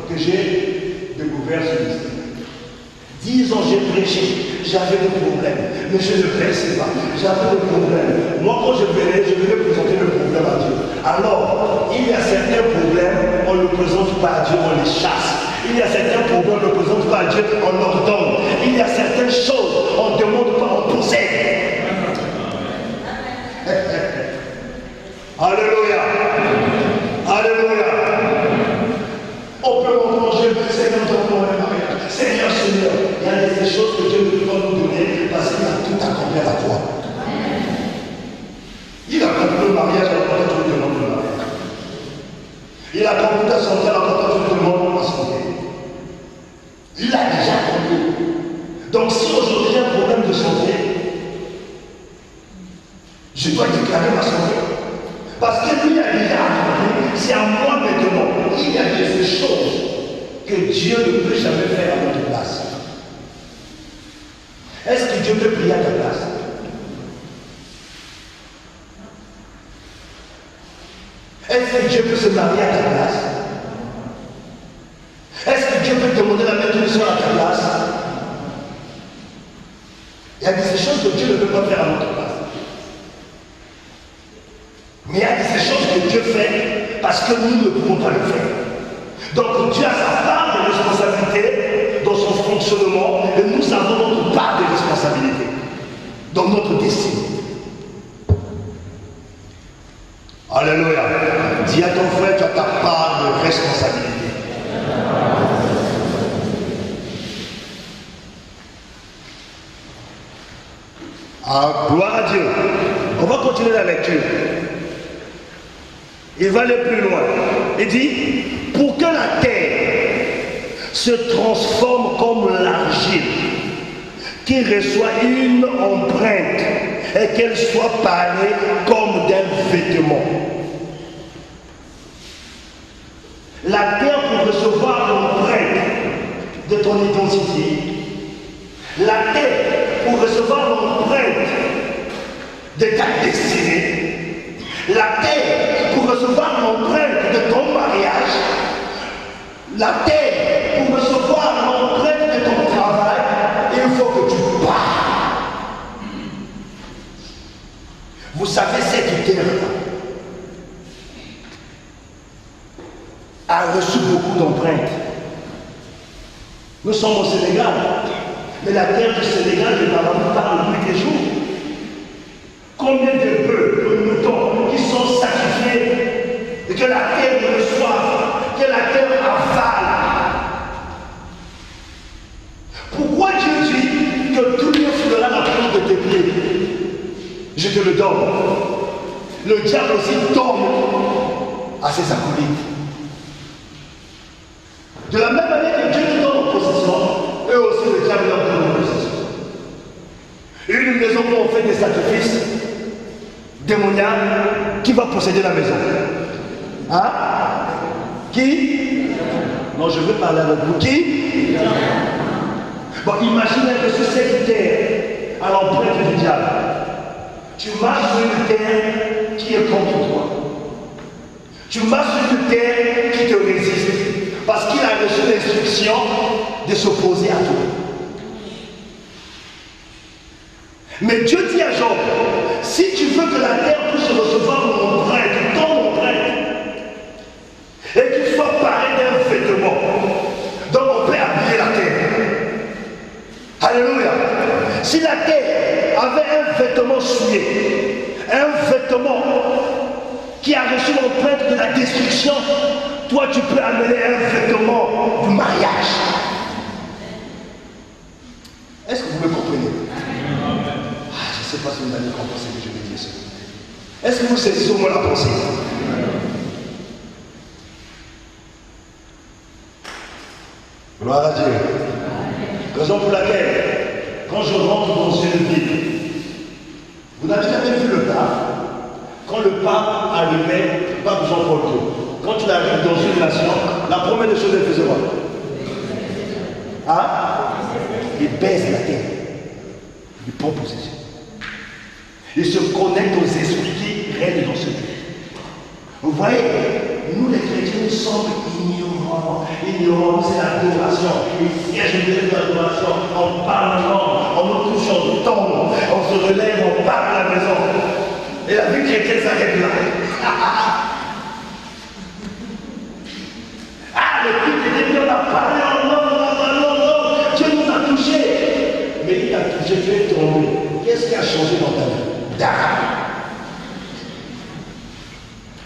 que j'ai découvert ce mystère. 10 ans, j'ai prêché. J'avais des problèmes. Mais je ne prêchais pas. J'avais des problèmes. Moi, quand je venais présenter le problème à Dieu. Alors, il y a certains problèmes, on ne le présente pas à Dieu, on les chasse. Il y a certains problèmes, on ne le présente pas à Dieu, on leur donne. Il y a certaines choses, on ne demande pas, on possède. Alléluia. Alléluia. Il a compris ta santé alors que toi tu te demandes ta santé. Il a déjà compris. Donc si aujourd'hui j'ai un problème de santé, je dois déclarer ma santé. Parce que lui a déjà compris, c'est à moi maintenant. Il y a des choses que Dieu ne peut jamais faire à notre place. Est-ce que Dieu peut prier à ta place? Est-ce que Dieu peut se marier à ta place? Est-ce que Dieu peut demander la maîtrise à ta place? Il y a des choses que Dieu ne peut pas faire à notre place. Mais il y a des choses que Dieu fait parce que nous ne pouvons pas le faire. Donc Dieu a sa part de responsabilité dans son fonctionnement et nous avons notre part de responsabilité dans notre destinée. Alléluia. Dis à ton frère, tu as ta part de responsabilité. Ah, gloire à Dieu. On va continuer la lecture. Il va aller plus loin. Il dit, pour que la terre se transforme comme l'argile, qui reçoit une empreinte et qu'elle soit parée comme d'un vêtement. La terre pour recevoir l'empreinte de ton identité. La terre pour recevoir l'empreinte de ta destinée. La terre pour recevoir l'empreinte de ton mariage. La terre pour recevoir l'empreinte de ton travail. Il faut que tu parles. Vous savez, cette terre-là a reçu beaucoup d'empreintes. Nous sommes au Sénégal, mais la terre du Sénégal, je n'en parle depuis des jours. Combien de bœufs, de moutons qui sont sacrifiés et que la terre reçoive, que la terre avale. Pourquoi Dieu dit que tout lieu fera la plante de tes pieds? Je te le donne. Le diable aussi donne à ses acolytes. De la même manière que Dieu te donne en possession, eux aussi le diable leur donne en possession. Une maison où on fait des sacrifices démoniaques, qui va posséder la maison? Hein? Qui? Non, je veux parler avec vous. Qui? Bon, imaginez que sur cette terre, à l'empreinte du diable, tu marches sur une terre qui est contre toi. Tu marches sur une terre qui te résiste. Parce qu'il a reçu l'instruction de s'opposer à toi. Mais Dieu dit à Job, si tu veux que la terre puisse recevoir mon empreinte, ton empreinte, et qu'il soit paré d'un vêtement, donc on peut habiller la terre. Alléluia. Si la terre avait un vêtement souillé, un vêtement qui a reçu l'empreinte de la destruction, toi tu peux amener un vêtement du mariage. Est-ce que vous me comprenez? Je ne sais pas si vous allez comprendre ce que je vais dire. Est-ce que vous saisissez au moins la pensée? Gloire à Dieu. Raison pour laquelle, quand je rentre dans une ville, vous n'avez jamais vu le pape. Quand le pape arrivait, le pape Jean-Paul II, quand il arrive dans une nation, la première des choses qu'il faisait quoi? Hein? Il baise la terre. Il prend possession. Il se connecte aux esprits qui règnent dans ce pays. Vous voyez, nous les chrétiens, nous sommes ignorants. Ignorants, c'est l'adoration. Il y a une l'adoration. On parle en langue, on nous touche, on tombe, on se relève, on part à la maison. Et la vie chrétienne s'arrête là. Ah, le culte de Dieu, on a parlé en langue, Dieu nous a touchés. Mais il t'a touché, tu es tombé. Qu'est-ce qui a changé dans ta vie?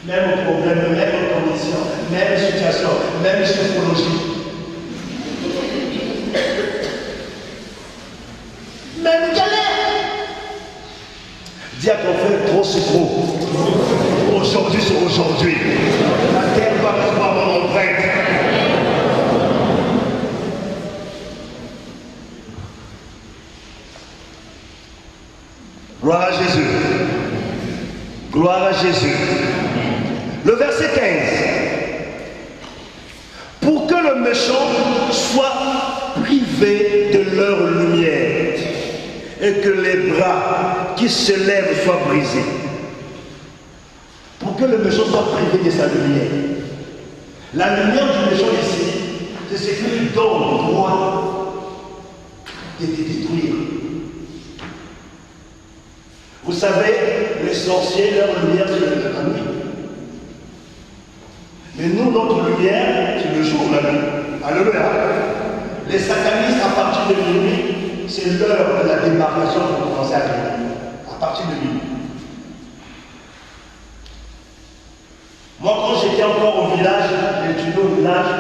Même problème, même condition, même situation, même psychologie. Même galère. Dis à ton frère, trop c'est trop. Aujourd'hui c'est aujourd'hui. La terre va Jésus. Le verset 15. Pour que le méchant soit privé de leur lumière et que les bras qui se lèvent soient brisés. Pour que le méchant soit privé de sa lumière. La lumière du méchant ici, c'est ce qui lui donne le droit de te détruire. Vous savez, les sorciers, leur lumière, c'est la nuit. Mais nous, notre lumière, c'est le jour, la nuit. Alléluia. Les satanistes, à partir de minuit, c'est l'heure de la démarcation pour commencer à venir. À partir de minuit. Moi, quand j'étais encore au village, j'étudiais au village,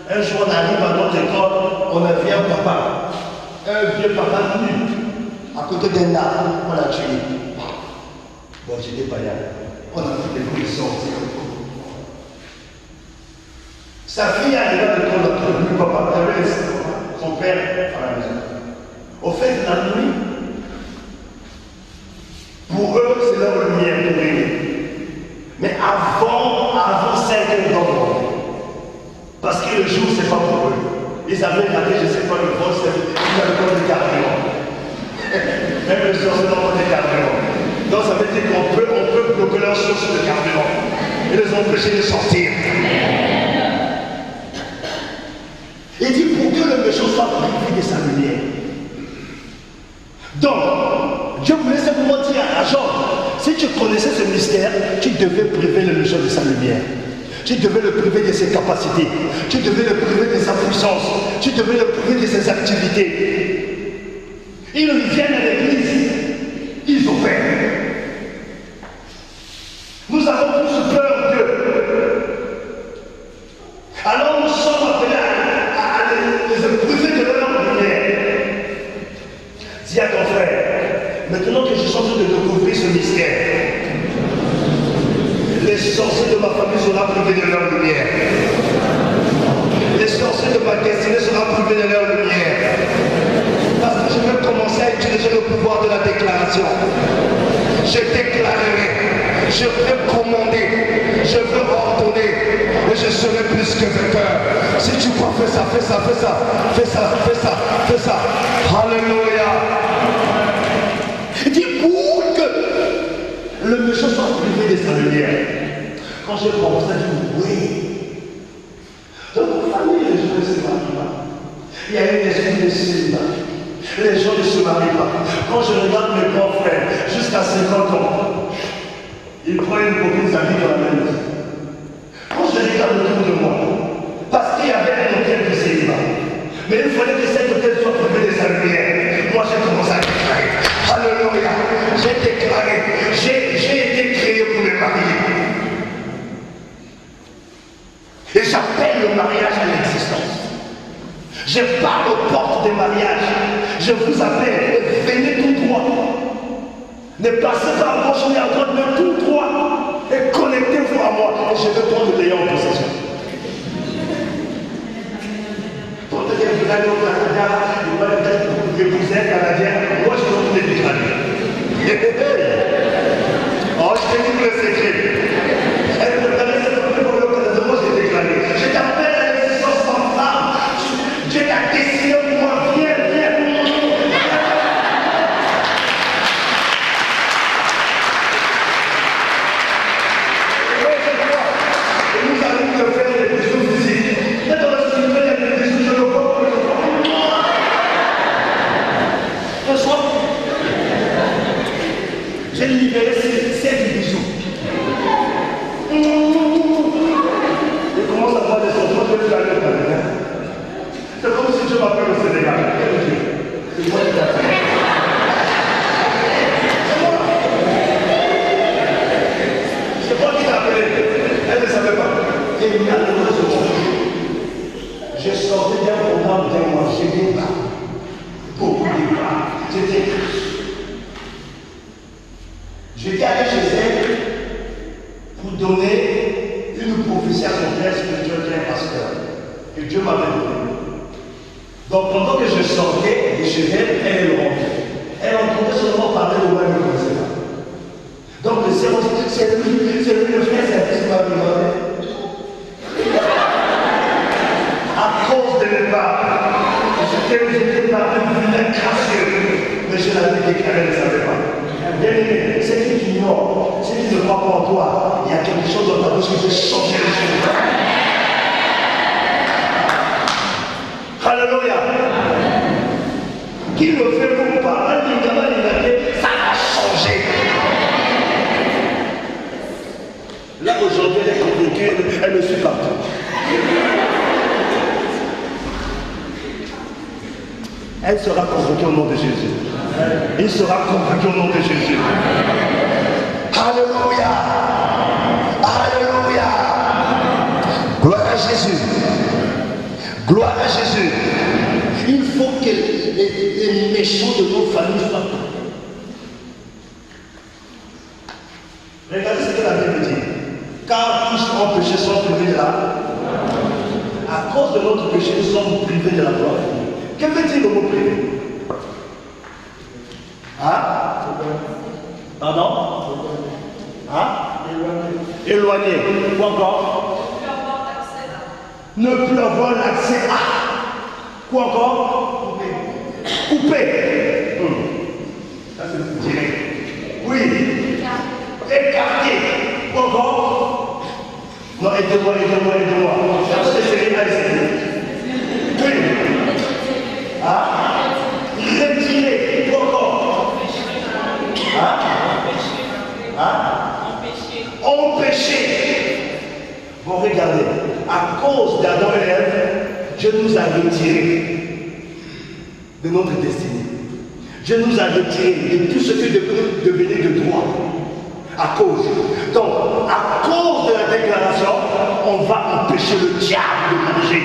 un jour on arrive à notre école, on a vu un papa, un vieux papa nu, à côté d'un arbre, on l'a tué. Bon, j'étais pas là. On a fait des coups de sortie. Sa fille est arrivée à l'école, le papa avait son père à la maison. Au fait, la nuit, pour eux, c'est leur lumière de briller. Mais avant 5 heures d'ombre, parce que le jour, c'est pas pour eux. Ils avaient gardé, je ne sais pas, le vol, c'est le vol de carburant. Même le soir, c'est le vol de carburant. Donc ça veut dire qu'on peut bloquer leur source de carburant et les empêcher de sortir. Il dit pour que le méchant soit privé de sa lumière. Donc, Dieu voulait simplement dire à Job, si tu connaissais ce mystère, tu devais priver le méchant de sa lumière. Tu devais le priver de ses capacités. Tu devais le priver de sa puissance. Tu devais le priver de ses activités. Ils viennent à l'église. Ils ont peur. Nous avons tous peur d'eux. Alors nous sommes appelés à les priver de leur lumière. Dis à ton frère, maintenant que je suis en train de découvrir ce mystère, les sorciers de ma famille seront privés de leur lumière. Les sorciers de ma destinée seront privés de leur lumière. Parce que je vais commencer à utiliser le pouvoir de la déclaration. Je déclarerai, je vais commander, je veux ordonner, et je serai plus que vainqueur. Si tu crois, fais ça, fais ça, fais ça, fais ça, fais ça, fais ça. Alléluia. Il dit pour que le méchant soit privé de sa lumière. Quand j'ai commencé à dire oui. Dans ma famille, les gens ne se marient pas. Il y a une esprit de célibat. Les gens ne se marient pas. Quand je regarde mes grands frères, jusqu'à 50 ans, ils prennent une copine s'habiller dans la même maison. Quand je regarde autour de moi, parce qu'il y avait un hôtel de célibat, mais il fallait que cet hôtel soit privé de sa lumière. Moi, j'ai commencé à déclarer. Alléluia. J'ai déclaré. J'ai été créé pour me marier. Et j'appelle le mariage à l'existence. Je parle aux portes des mariages. Je vous appelle, venez tout droit. Ne passez pas à gauche ni à droite, mais tout droit. Et connectez-vous à moi. Et je vais prendre le meilleur en possession. Pour te dire, vous allez au Canada, vous allez peut-être épouser un Canadien. Moi, je suis en train de déclarer. Oh, je t'ai dit le secret. Elle me parlait cette fois pour le Canada. Moi, j'ai déclaré. Je t'appelle à l'existence sans femme. Dieu t'a décidé pour moi. Viens, viens. Et nous allons te faire des bisous physiques. Et dans la société, il y a des bisous sur le corps. Un soir, j'ai libéré 7 bijoux. Il commence à faire des sentiments de la. C'est comme si Dieu m'appelle au Sénégal. C'est moi qui t'appelle. C'est moi qui t'ai appelé. Elle ne savait pas. Et il y a le recevoir. Je sortais d'un programme d'un mois. J'ai des bas. Beaucoup de bas. J'étais. J'étais allé chez elle pour donner une prophétie à son père spirituel qui est un pasteur. Et Dieu m'avait donné. Donc pendant que je sortais de chez elle, elle rentrait. Elle entendait seulement parler au même, ne connaissait pas. Donc le c'est lui le frère service qui m'a demandé. À cause de l'État, j'étais parti vilain gracieux, mais je l'avais déclaré, ne savais pas. Bien aimé, c'est que tu ignores, c'est que tu ne crois pas en toi, il y a quelque chose dans ta bouche qui peut changer les choses. Alléluia. Qui le fait pour pas, ça a changé. Là aujourd'hui, elle est convaincue, elle me suit partout. Elle sera convaincue au nom de Jésus. Il sera convaincu au nom de Jésus. Alléluia. Alléluia. Gloire à Jésus. Gloire à Jésus. Il faut que les méchants de nos familles soient coupés. Regardez ce que la Bible dit. Car tous ont péché, sont privés de la. À cause de notre péché, nous sommes privés de la gloire. Que veut dire le mot privé? Hein? Pardon? Hein? Éloigné. Quoi encore? Ne plus avoir l'accès à. Quoi encore? Coupé. Ça c'est direct. Oui. Écarté. Quoi encore? Non, aidez-moi. Oui. Hein? Retiré. Quoi encore? Empêché. Bon, regardez. À cause d'Adam et Ève, Dieu nous a retirés de notre destinée. Dieu nous a retirés de tout ce que devenait de droit. À cause. Donc, à cause de la déclaration, on va empêcher le diable de manger.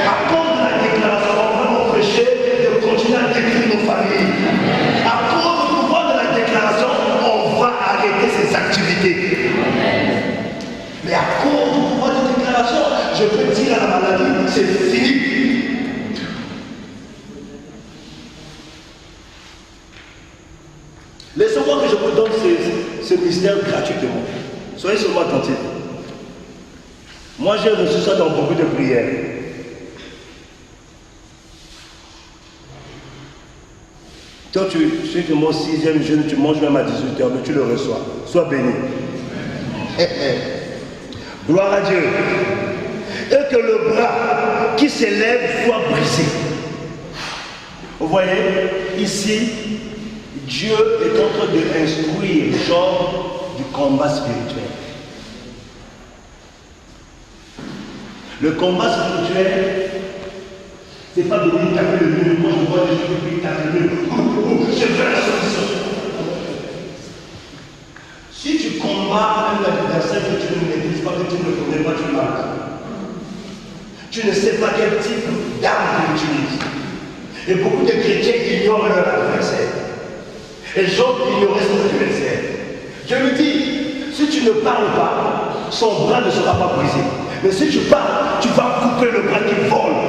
À cause de la déclaration, on va empêcher de continuer à détruire nos familles. À cause du pouvoir de la déclaration, on va arrêter ses activités. Mais à cause du pouvoir de déclaration, je peux dire à la maladie, c'est fini. Laissez-moi que je vous donne ce mystère gratuitement. Soyez seulement attentifs. Moi, j'ai reçu ça dans beaucoup de prières. Toi, tu sais que mon 6e jeûne, tu manges même à 18h, mais tu le reçois. Sois béni. Gloire à Dieu. Et que le bras qui s'élève soit brisé. Vous voyez, ici, Dieu est en train d'instruire Job du combat spirituel. Le combat spirituel, c'est pas de venir taper le mur. Moi, je vois des gens qui tapent le mur. Je fais la solution. Si tu combats un adversaire que tu ne maîtrises pas, que tu ne connais pas, tu marques. Tu ne sais pas quel type d'arme tu utilises. Et beaucoup de chrétiens ignorent leur adversaire. Et Job ignorait son adversaire. Dieu lui dit, si tu ne parles pas, son bras ne sera pas brisé. Mais si tu parles, tu vas couper le bras qui vole.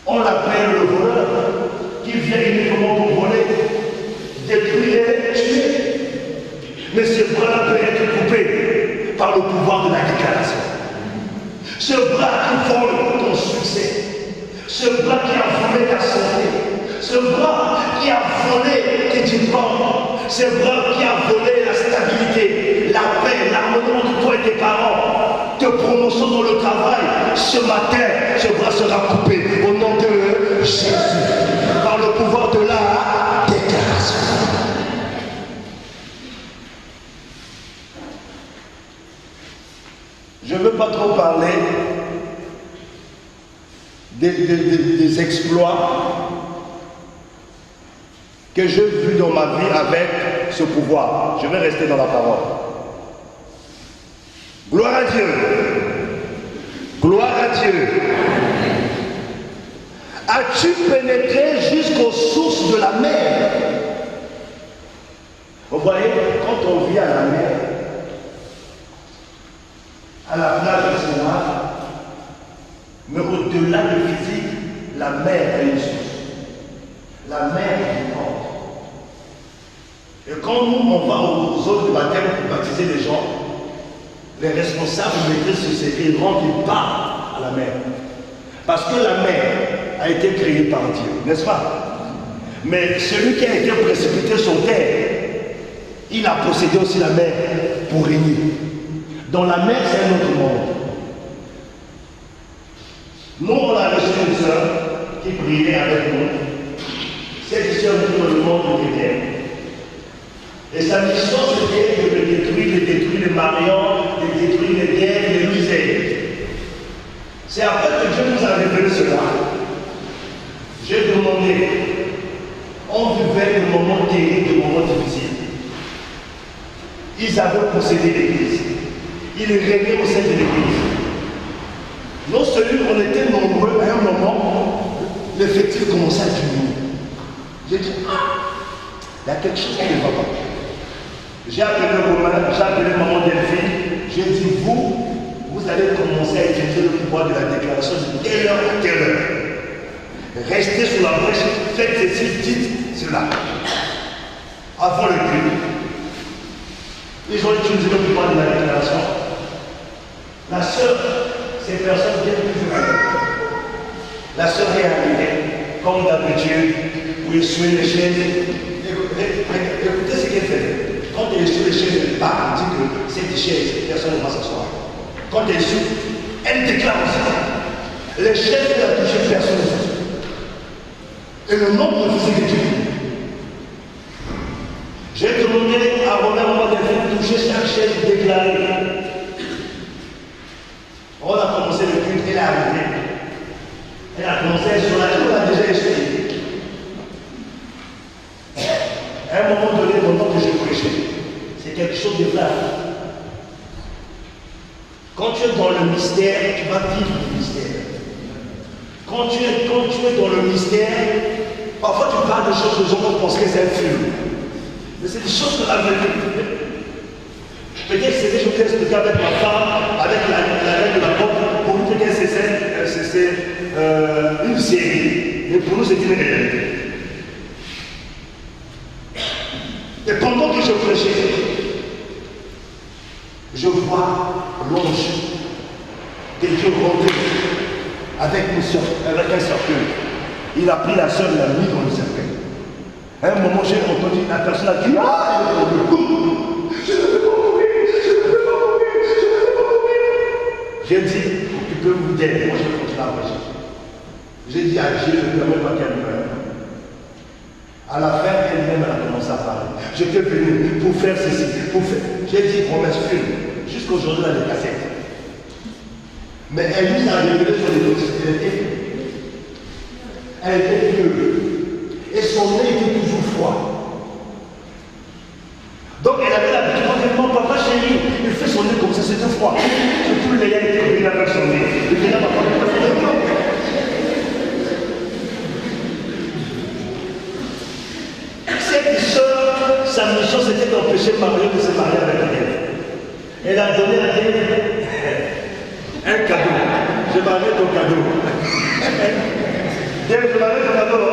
On l'appelle le voleur, qui vient uniquement pour voler, détruire et tuer. Mais ce bras peut être coupé par le pouvoir de la déclaration. Ce bras qui vole ton succès, ce bras qui a volé ta santé, ce bras qui a volé tes diplômes, ce bras qui a volé la stabilité, la paix, l'harmonie entre toi et tes parents, te promotion dans le travail, ce matin, ce bras sera coupé au nom de Jésus, par le pouvoir de la déclaration. Je ne veux pas trop parler des exploits que j'ai vus dans ma vie avec ce pouvoir. Je vais rester dans la parole. Gloire à Dieu. Gloire à Dieu. As-tu pénétré jusqu'aux sources de la mer? Vous voyez, quand on vit à la mer, à la plage nationale, mais au-delà du physique, la mer est une source. La mer est vivante. Et quand nous, on va aux zones de baptême pour baptiser les gens, les responsables mettraient sur ces errants qui partent à la mer. Parce que la mer a été créée par Dieu, n'est-ce pas? Mais celui qui a été précipité sur terre, il a possédé aussi la mer pour régner. Dans la mer, c'est un autre monde. Nous, on a reçu une sœur qui priait avec nous. Cette sœur vit dans le monde de l'Éternel. Et sa mission, c'était de détruire les mariants, de détruire les guerres, les misères. C'est après que Dieu nous a révélé cela. J'ai demandé, on vivait des moments terribles, des moments difficiles. Ils avaient possédé l'église. Ils régnaient au sein de l'église. Non seulement on était nombreux, à un moment, l'effectif commençait à diminuer. J'ai dit, il y a quelque chose qui ne va pas. J'ai appelé Romain, j'ai appelé maman Delphine, j'ai dit, vous allez commencer à utiliser le pouvoir de la déclaration de telle heure à telle heure. Restez sur la brèche, faites ceci, dites cela. Avant le culte, ils ont utilisé le pouvoir de la déclaration. La sœur, ces personnes viennent toujours avec. La sœur est arrivée, comme d'habitude, pour essuyer les chaises. Écoutez ce qu'elle fait. Quand elle essuie les chaises, elle part, elle dit que c'est des chaises, personne ne va s'asseoir. Quand elle essuie, elle déclare aussi. Les chaises qu'elle a touchées, personne ne s'assoit. Et le nombre de physiques est Dieu. J'ai demandé à Romain de toucher chaque chaise déclarée. On a commencé le culte, elle est arrivée. Elle a commencé sur la tour, elle a déjà essuyé. À un moment donné, pendant que je prêchais, c'est quelque chose de grave. Quand tu es dans le mystère, tu vas vivre le mystère. Quand tu es dans le mystère, parfois tu parles de choses que les gens pensent que c'est un film. Mais c'est des choses que la vérité. Peut-être que c'était je vais expliquer avec ma femme, avec la reine de la porte, pour nous dire que c'est une série. Mais pour nous, c'est une réalité. Et pendant que je prêchais, je vois l'ange de Dieu rentrer avec un cercueil. Il a pris la sœur, il l'a mis dans le cercueil. À un moment, j'ai entendu la personne a dit, ah, je ne peux pas mourir, je ne peux pas mourir. J'ai dit, tu peux vous aider, moi je vais continuer à prêcher. J'ai dit à Dieu, je ne permets pas qu'elle meure. À la fin, elle-même, elle a commencé à parler. J'étais venu pour faire ceci, pour faire. J'ai dit, promesse film. Jusqu'aujourd'hui, elle est cassette. Mais elle nous a révélé sur les autres. Elle était vieux. Et son nez était toujours froid. Donc elle avait l'habitude de dire, mon papa chéri, il fait son nez comme ça, c'était froid. Surtout le lait était venu avec son nez. Il était là, papa, il fait son nez. Sa mission c'était d'empêcher Mario de se marier avec elle. Elle a donné à Dieu un cadeau. J'ai marié ton cadeau. Dieu, j'ai marié ton cadeau.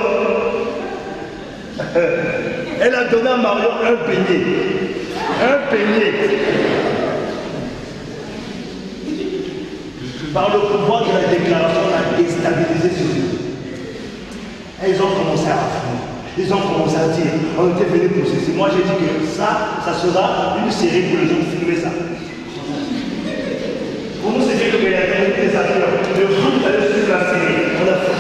Elle a donné à Mario un peigne. Un peigne. Par le pouvoir de la déclaration, on a déstabilisé ce Dieu. Elles ont commencé à affronter. Ils ont commencé à dire, on était venus pour ceci. Moi j'ai dit que ça sera une série pour les autres filmer ça. Pour nous, c'est dit qu'il y a des acteurs. Le groupe allait suivre la série. On a fait.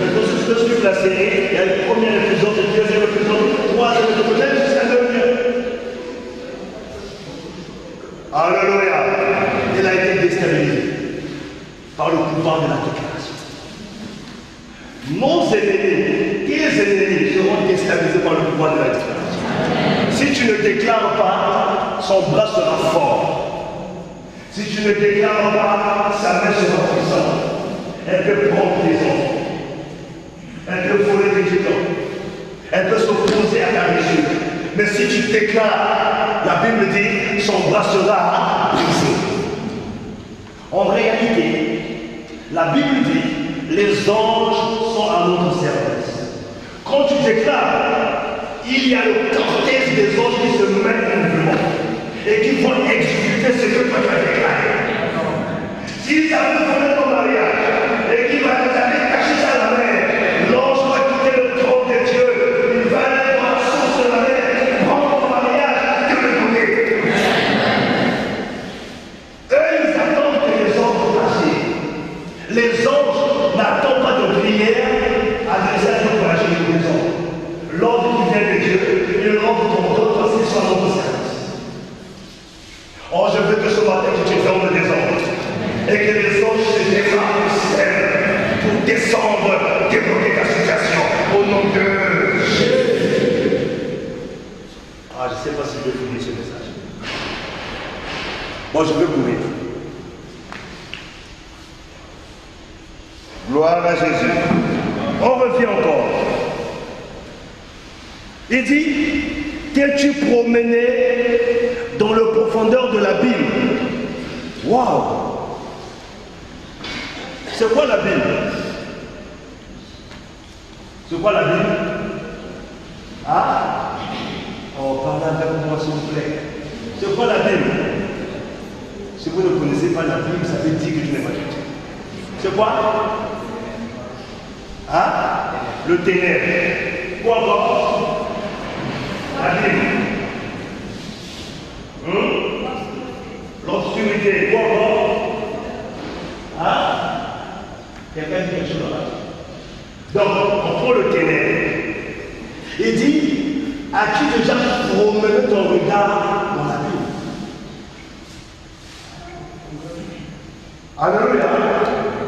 Maintenant, si tu veux suivre la série, il y a le premier épisode, le deuxième épisode, le troisième épisode, peut-être jusqu'à le dernier. Alléluia. Elle a été déstabilisée par le pouvoir de la déclaration. Nos ennemis, tes ennemis seront déstabilisés par le pouvoir de la déclaration. Si tu ne déclares pas, son bras sera fort. Si tu ne déclares pas, sa main sera puissante. Elle peut prendre tes enfants. Elle peut voler tes gens. Elle peut s'opposer à ta réussite. Mais si tu déclares, la Bible dit, son bras sera brisé. En réalité, la Bible dit, les anges sont à notre service. Quand tu déclares, il y a le cortège des anges qui se mettent en mouvement et qui vont exécuter ce que toi tu as déclaré. S'ils avaient donné ton mariage et qu'ils vont aller cacher ça à la mer, l'ange va quitter le trône de Dieu, il va aller dans la source de la mer, prendre ton mariage, te le donner. Eux, ils attendent que les anges agissent. Les anges n'attendent pas de prière adressée à Dieu pour agir les anges. L'ordre qui vient de Dieu, et l'ordre qu'on donne parce qu'ils sont à notre service. Oh, je veux que ce matin tu te donnes des anges et que les anges se démarrent au ciel pour descendre, débloquer ta situation au nom de Jésus. Ah, je ne sais pas si je vais finir ce message. Bon, je vais mourir. Gloire à Jésus. On revient encore. Il dit, t'es-tu promené dans le profondeur de l'abîme? Waouh! C'est quoi l'abîme? C'est quoi l'abîme? Ah? Oh, parlez avec moi s'il vous plaît. C'est quoi l'abîme? Si vous ne connaissez pas l'abîme, ça veut dire que je n'ai pas dit. C'est quoi? Ah? Le ténèbre. Quoi encore? L'abîme. L'obscurité. Quoi encore? Ah? Quelqu'un dit quelque chose là-bas. Donc, on prend le ténèbre. Il dit, as-tu déjà promené ton regard dans la Bible? Alléluia.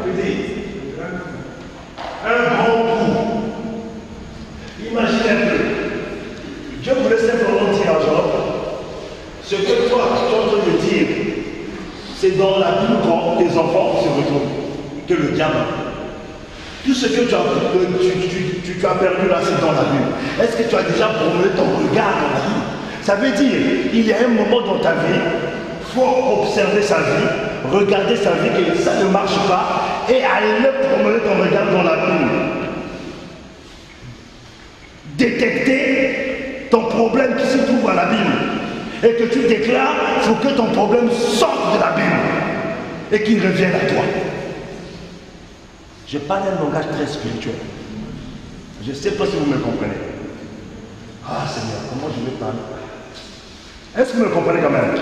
Il dit, un grand coup. Imaginez un peu. Dieu voulait simplement dire à Job, ce que toi tu es en train de dire, c'est dans la Bible quand tes enfants se retrouvent, que le diable. Tout ce que tu as perdu là, c'est dans la Bible. Est-ce que tu as déjà promené ton regard dans la Bible? Ça veut dire, il y a un moment dans ta vie, il faut observer sa vie, regarder sa vie, que ça ne marche pas, et aller promener ton regard dans la Bible. Détecter ton problème qui se trouve à la Bible. Et que tu déclares, il faut que ton problème sorte de la Bible. Et qu'il revienne à toi. Je parle un langage très spirituel. Je ne sais pas si vous me comprenez. Ah Seigneur, comment je vais parler? Est-ce que vous me comprenez quand même?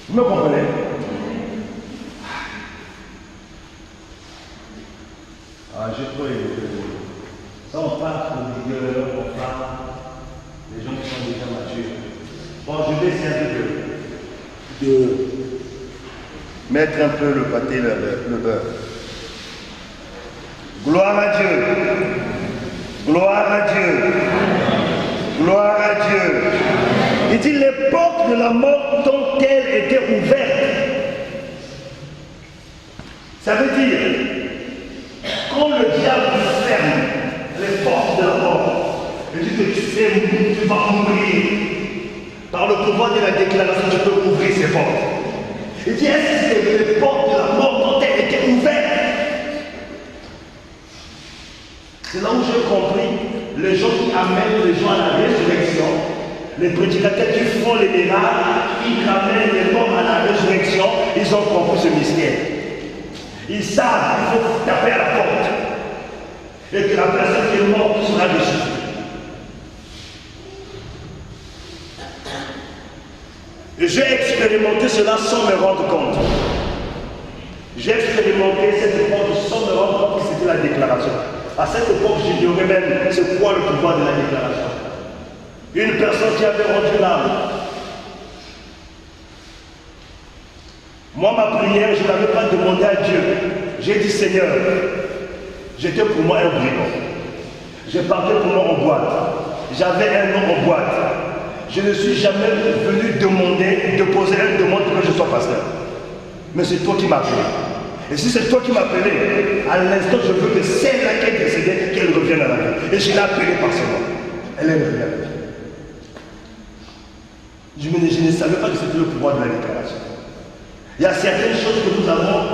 Vous me comprenez? Ah, j'ai trouvé. Ça, on parle pour dire, on parle des gens qui sont déjà matures. Bon, je vais essayer de mettre un peu le pâté, le beurre. Gloire à Dieu. Gloire à Dieu. Gloire à Dieu. Il dit, les portes de la mort ont-elles été ouvertes? Ça veut dire, quand le diable ferme les portes de la mort, il dit que tu vas mourir. Par le pouvoir de la déclaration, tu peux ouvrir ces portes. Il dit, est-ce que les portes de la mort ont-elles été ouvertes? C'est là où j'ai compris, les gens qui amènent les gens à la résurrection, les prédicateurs qui font les miracles, qui ramènent les morts à la résurrection, ils ont compris ce mystère. Ils savent qu'il faut taper à la porte. Et que la personne qui est morte sera ressuscitée. Et j'ai expérimenté cela sans me rendre compte. J'ai expérimenté cette époque sans me rendre compte que c'était la déclaration. À cette époque, j'ignorais même c'est quoi le pouvoir de la déclaration. Une personne qui avait rendu l'âme. Moi, ma prière, je n'avais pas demandé à Dieu. J'ai dit, Seigneur, j'étais pour moi un brigand. Je partais pour moi en boîte. J'avais un nom en boîte. Je ne suis jamais venu de poser une demande pour que je sois pasteur. Mais c'est toi qui m'as appelé. Et si c'est toi qui m'as appelé, à l'instant, je veux que celle-là qui est décédée, qu'elle revienne à la vie. Et je l'ai appelée par son nom. Elle est revenue. Je ne savais pas que c'était le pouvoir de la déclaration. Il y a certaines choses que nous avons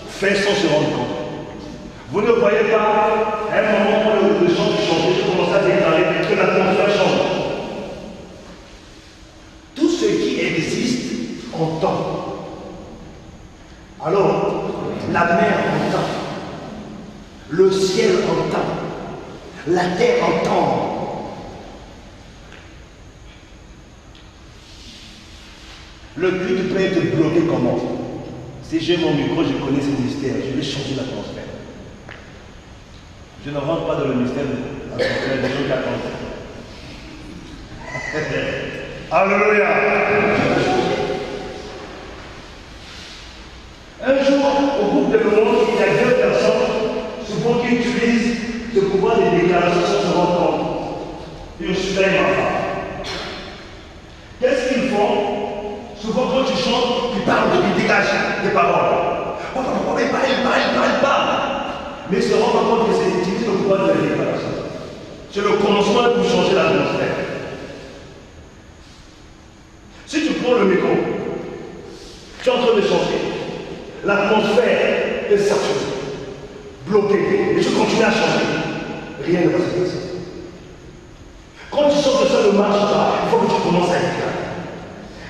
fait sans se rendre compte. Vous ne voyez pas, à un moment où le chant qui chantait, je commençais à déclarer que l'atmosphère change. Tout ce qui existe entend. Alors, la mer entend, le ciel entend, la terre entend. Le but peut être bloqué comment? Si j'ai mon micro, je connais ces mystères, je vais changer l'atmosphère. Je ne rentre pas dans le mystère de l'atmosphère des gens qui attendent. Alléluia. Un jour, au groupe de monde, il y a deux personnes, souvent qui utilisent ce pouvoir de déclaration sans se rendre compte. Ils surveillent ma femme. Qu'est-ce qu'ils font? Souvent quand tu chantes, tu parles, tu dégages des paroles. Il parle. Mais ils se rendent pas compte que c'est utiliser le pouvoir de la déclaration. C'est le commencement pour changer l'atmosphère. Si tu prends le micro, tu es en train de chanter, l'atmosphère est saturée, bloquée, et tu continues à chanter, rien ne va se passer. Quand tu sors de ça ne marche pas, il faut que tu commences à déclarer.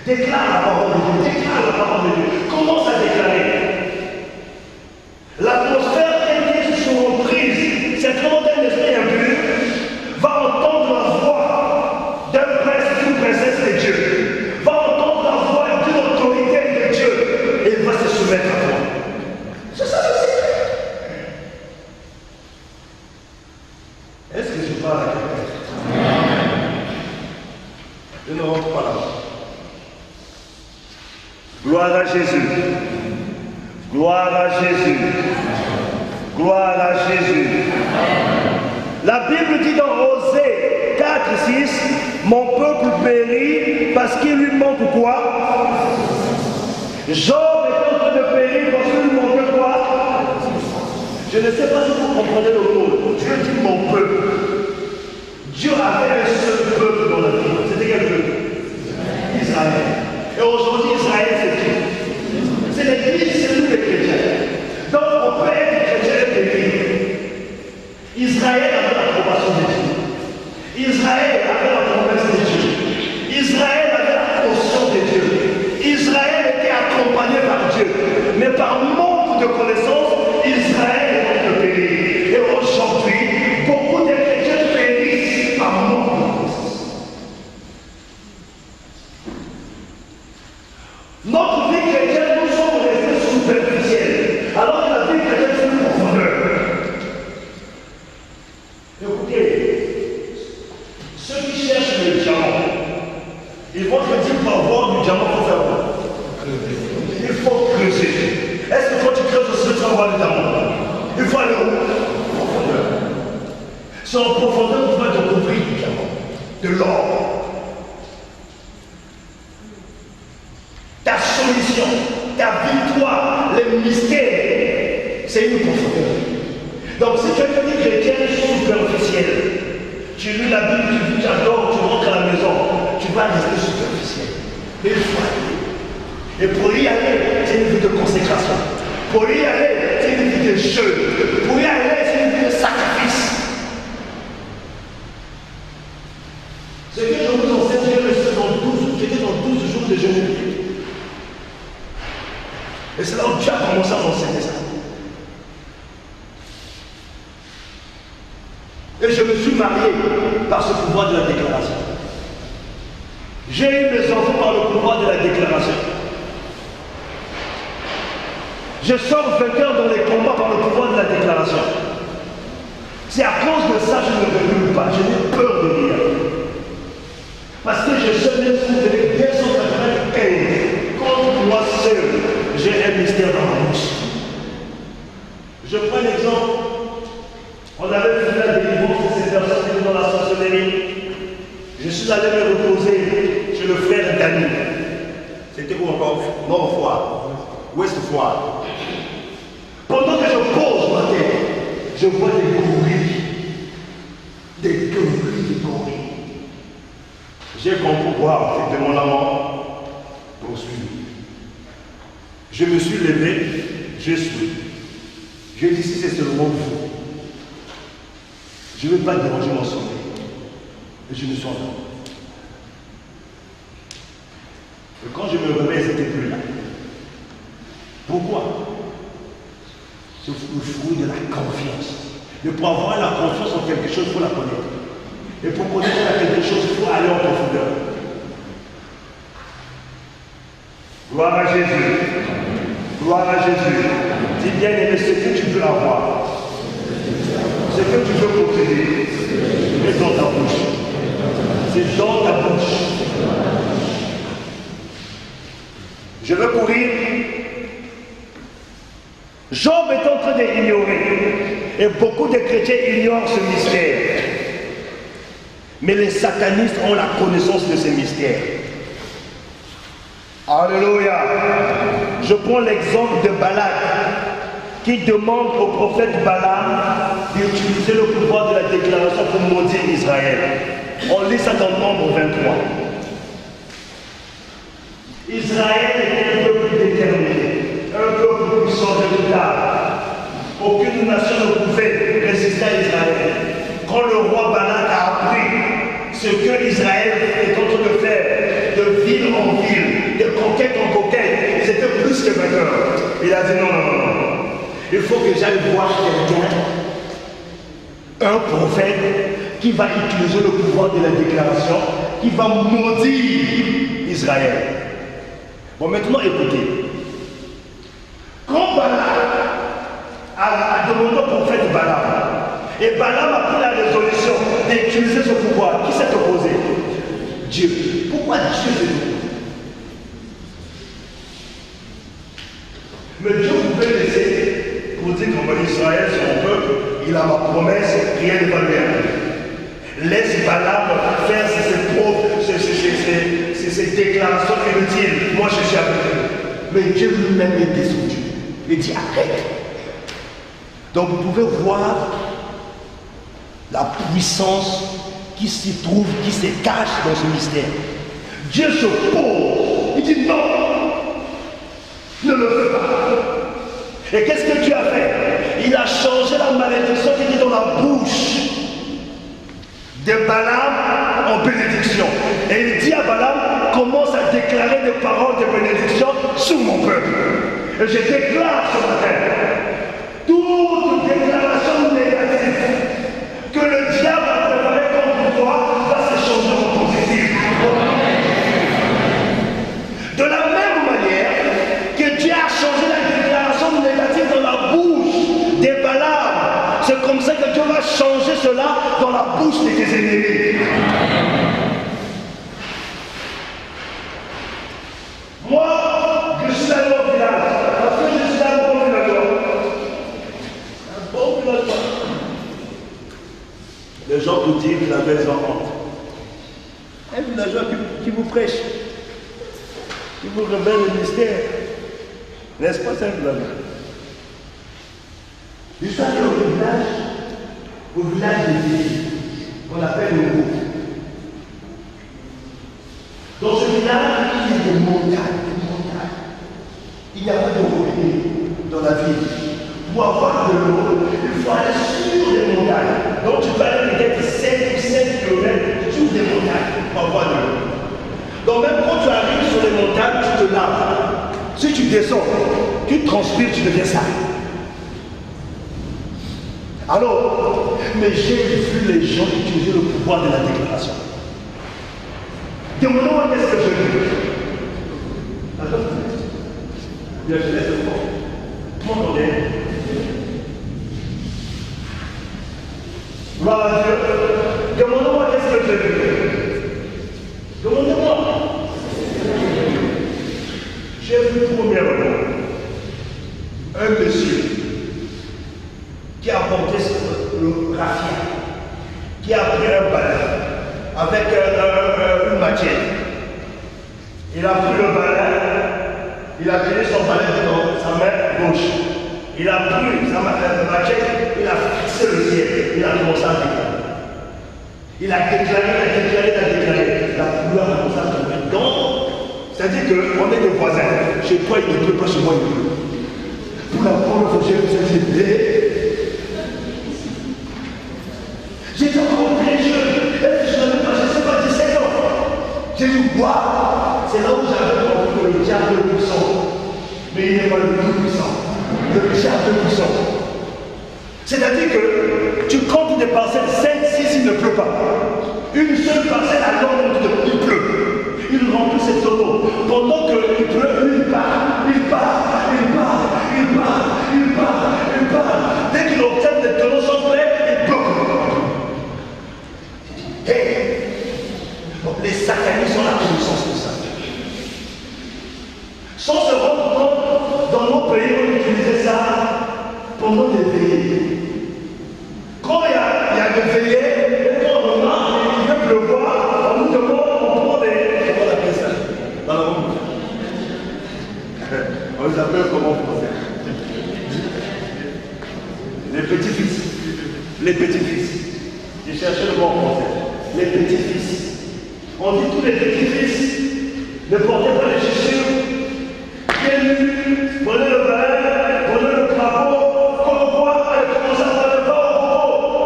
Déclare la parole de Dieu, déclare la parole de Dieu, commence à déclarer. L'atmosphère est sur prise, cette montagne d'esprit impur va entendre la voix d'un prince, d'une princesse de Dieu, va entendre la voix d'une autorité de Dieu et il va se soumettre à toi. C'est ça le secret. Est-ce que je parle à quelqu'un? Je ne rentre pas là-bas. Gloire à Jésus. Gloire à Jésus. Gloire à Jésus. La Bible dit dans Osée 4, 6, mon peuple périt parce qu'il lui manque quoi? Job est en train de périr parce qu'il lui manque quoi? Je ne sais pas si vous comprenez le mot. Dieu dit mon peuple. Dieu avait un seul peuple dans la Bible. C'était quel peuple? Israël. Et aujourd'hui, Israël, c'est qui? C'est l'église, c'est nous les chrétiens. Donc, on peut être chrétien et périr. Israël avait l'approbation de Dieu. Israël avait la promesse de Dieu. Israël avait la conscience de Dieu. Israël était accompagné par Dieu. Mais par manque de connaissances, Israël est en train de périr. Et aujourd'hui, beaucoup de chrétiens périssent par manque de connaissances. Notre vie chrétienne, nous sommes restés superficiels, alors que la vie chrétienne, c'est une profondeur. Écoutez, ceux qui cherchent le diamant, ils vont te dire pour avoir du diamant, il faut faire quoi? Il faut creuser. Est-ce que quand tu creuses aussi, tu vas avoir le diamant? Il faut aller où? En profondeur. C'est en profondeur que tu vas découvrir du diamant, de l'or. Ta solution, ta victoire, les mystères, c'est une profondeur. Donc si tu es une chrétienne superficielle, tu lis la Bible, tu dis j'adore, tu rentres à la maison, tu vas rester superficiel. Mais il faut aller. Et pour y aller, c'est une vie de consécration. Pour y aller, c'est une vie de jeûne. Pour y aller, c'est une vie de sacrifice. Ce que je vous enseigne, j'étais dans 12 jours de jeûne. Et c'est là où Dieu a commencé à m'enseigner ça. Et je me suis marié par ce pouvoir de la déclaration. J'ai eu mes enfants par le pouvoir de la déclaration. Je sors vainqueur dans les combats par le pouvoir de la déclaration. C'est à cause de ça que je ne recule pas. Je n'ai peur de rien. Parce que je sais même si vous avez 295 contre moi seul. J'ai un mystère dans ma bouche. Je prends un exemple. On avait fait la délivrance de ces personnes qui étaient dans la sorcellerie. Je suis allé me reposer chez le frère Dani. C'était où encore? Nord Foire, Ouest Foire. Pendant que je pose ma tête, je vois des gorilles. Des gorilles. J'ai compris, waouh, c'était mon amant. Poursuivi. Je me suis levé, je suis. Je dis si c'est seulement vous. Je ne veux pas déranger mon sommeil. Et je me suis endormi. Et quand je me réveille, c'était plus là. Pourquoi? C'est le fruit de la confiance. Et pour avoir la confiance en quelque chose, il faut la connaître. Et pour connaître quelque chose, il faut aller en profondeur. Gloire à Jésus. Gloire à Jésus. Dis bien aimé, ce que tu veux avoir, ce que tu veux posséder, c'est dans ta bouche. C'est dans ta bouche. Je veux courir. Job est en train d'ignorer. Et beaucoup de chrétiens ignorent ce mystère. Mais les satanistes ont la connaissance de ce mystère. Alléluia. Je prends l'exemple de Balak qui demande au prophète Balaam d'utiliser le pouvoir de la déclaration pour maudire Israël. On lit ça dans Nombre 23. Israël était un peuple déterminé, un peuple puissant de regard. Aucune nation ne pouvait résister à Israël. Quand le roi Balak a appris ce que Israël est en train de faire, de ville en ville, de conquête en conquête, ils étaient plus que vainqueurs. Il a dit non, non, non, non. Il faut que j'aille voir quelqu'un, un prophète, qui va utiliser le pouvoir de la déclaration, qui va maudire Israël. Bon, maintenant écoutez. Quand Balak a demandé au prophète Balaam, et Balaam a pris la résolution d'utiliser ce pouvoir, qui s'est opposé? Dieu. Pourquoi Dieu s'est opposé? Mais Dieu pouvait laisser pour dire qu'en Israël, son peuple, il a ma promesse, rien ne va lui arriver. Laisse Balaam faire ses preuves, ses déclarations inutiles. Moi, je suis avec lui. Mais Dieu lui-même est descendu. Il dit arrête. Donc vous pouvez voir la puissance qui s'y trouve, qui se cache dans ce mystère. Dieu se pose. Il dit non. Ne le fais pas. Et qu'est-ce que Dieu a fait? Il a changé la malédiction qui était dans la bouche de Balaam en bénédiction. Et il dit à Balaam, commence à déclarer des paroles de bénédiction sur mon peuple. Et je déclare ce matin, toute déclaration négative que le diable a préparée contre toi va se changer en positif. De la même manière que Dieu a changé la déclaration négative dans la bouche des Balaam, c'est comme ça que Dieu va changer cela dans la bouche de tes ennemis. Moi, je suis allé au village, parce que je suis un bon villageois. Un bon villageois. Les gens vous disent que la maison honte. Un villageois qui vous prêche, qui vous révèle le mystère. N'est-ce pas, c'est un villageois? Je suis allé au village des villes, qu'on appelle le groupe. Dans ce village, il y a des montagnes. Il n'y a pas de robinet dans la ville. Pour avoir de l'eau, il faut aller sur les montagnes. Donc tu peux aller peut-être 7 ou 7 km sur des montagnes pour avoir de l'eau. Donc même quand tu arrives sur les montagnes, tu te laves. Si tu descends, tu transpires, tu deviens sale. Alors, mais j'ai vu les gens utiliser le pouvoir de la déclaration. Demandons-moi qu'est-ce que je veux. Attends, je laisse le fond. Vous m'entendez? Gloire à Dieu. Demandons-moi qu'est-ce que je veux. Demandez-moi. J'ai vu premièrement un monsieur qui a porté le raffia, qui a pris un balai avec une matière. Il a pris le balai, il a tenu son balai dans sa main gauche. Il a pris sa matière, il a fixé le ciel, il a commencé à déclarer. Il a déclaré, la couleur a commencé à tomber. Donc, c'est-à-dire qu'on est des voisins. Chez toi, il ne pleut pas, chez moi, il pleut. Pour la première fois, j'ai dit, vois, c'est là où j'avais compris que le diable est puissant. Mais il n'est pas le plus puissant. Le diable est puissant. C'est-à-dire que tu comptes des parcelles 5, 6, il ne pleut pas. Une seule parcelle à l'ombre, il pleut. Il remplit ses tonneaux. Pendant qu'il pleut, il part, il part, il part, il part, il part, il part. Dès qu'il obtient des tonneaux sont pleins, il bloque. Hey. Les satanistes ont la connaissance de ça. Sans se rendre compte, dans nos pays, on utilisait ça pendant des veillées. Quand il y a des veillées, et quand on marche, il veut pleuvoir, on nous demande, on prend des. Comment on appelle ça? Dans la route. On les appelle comment en français? Les petits-fils. Les petits-fils. J'ai cherché le mot en français. Les petits-fils. On dit tous les petits-fils, ne portez pas les chaussures, pieds nus, prenez le bain, prenez le crapaud, quand on voit, allez commencer à faire le pas au coco.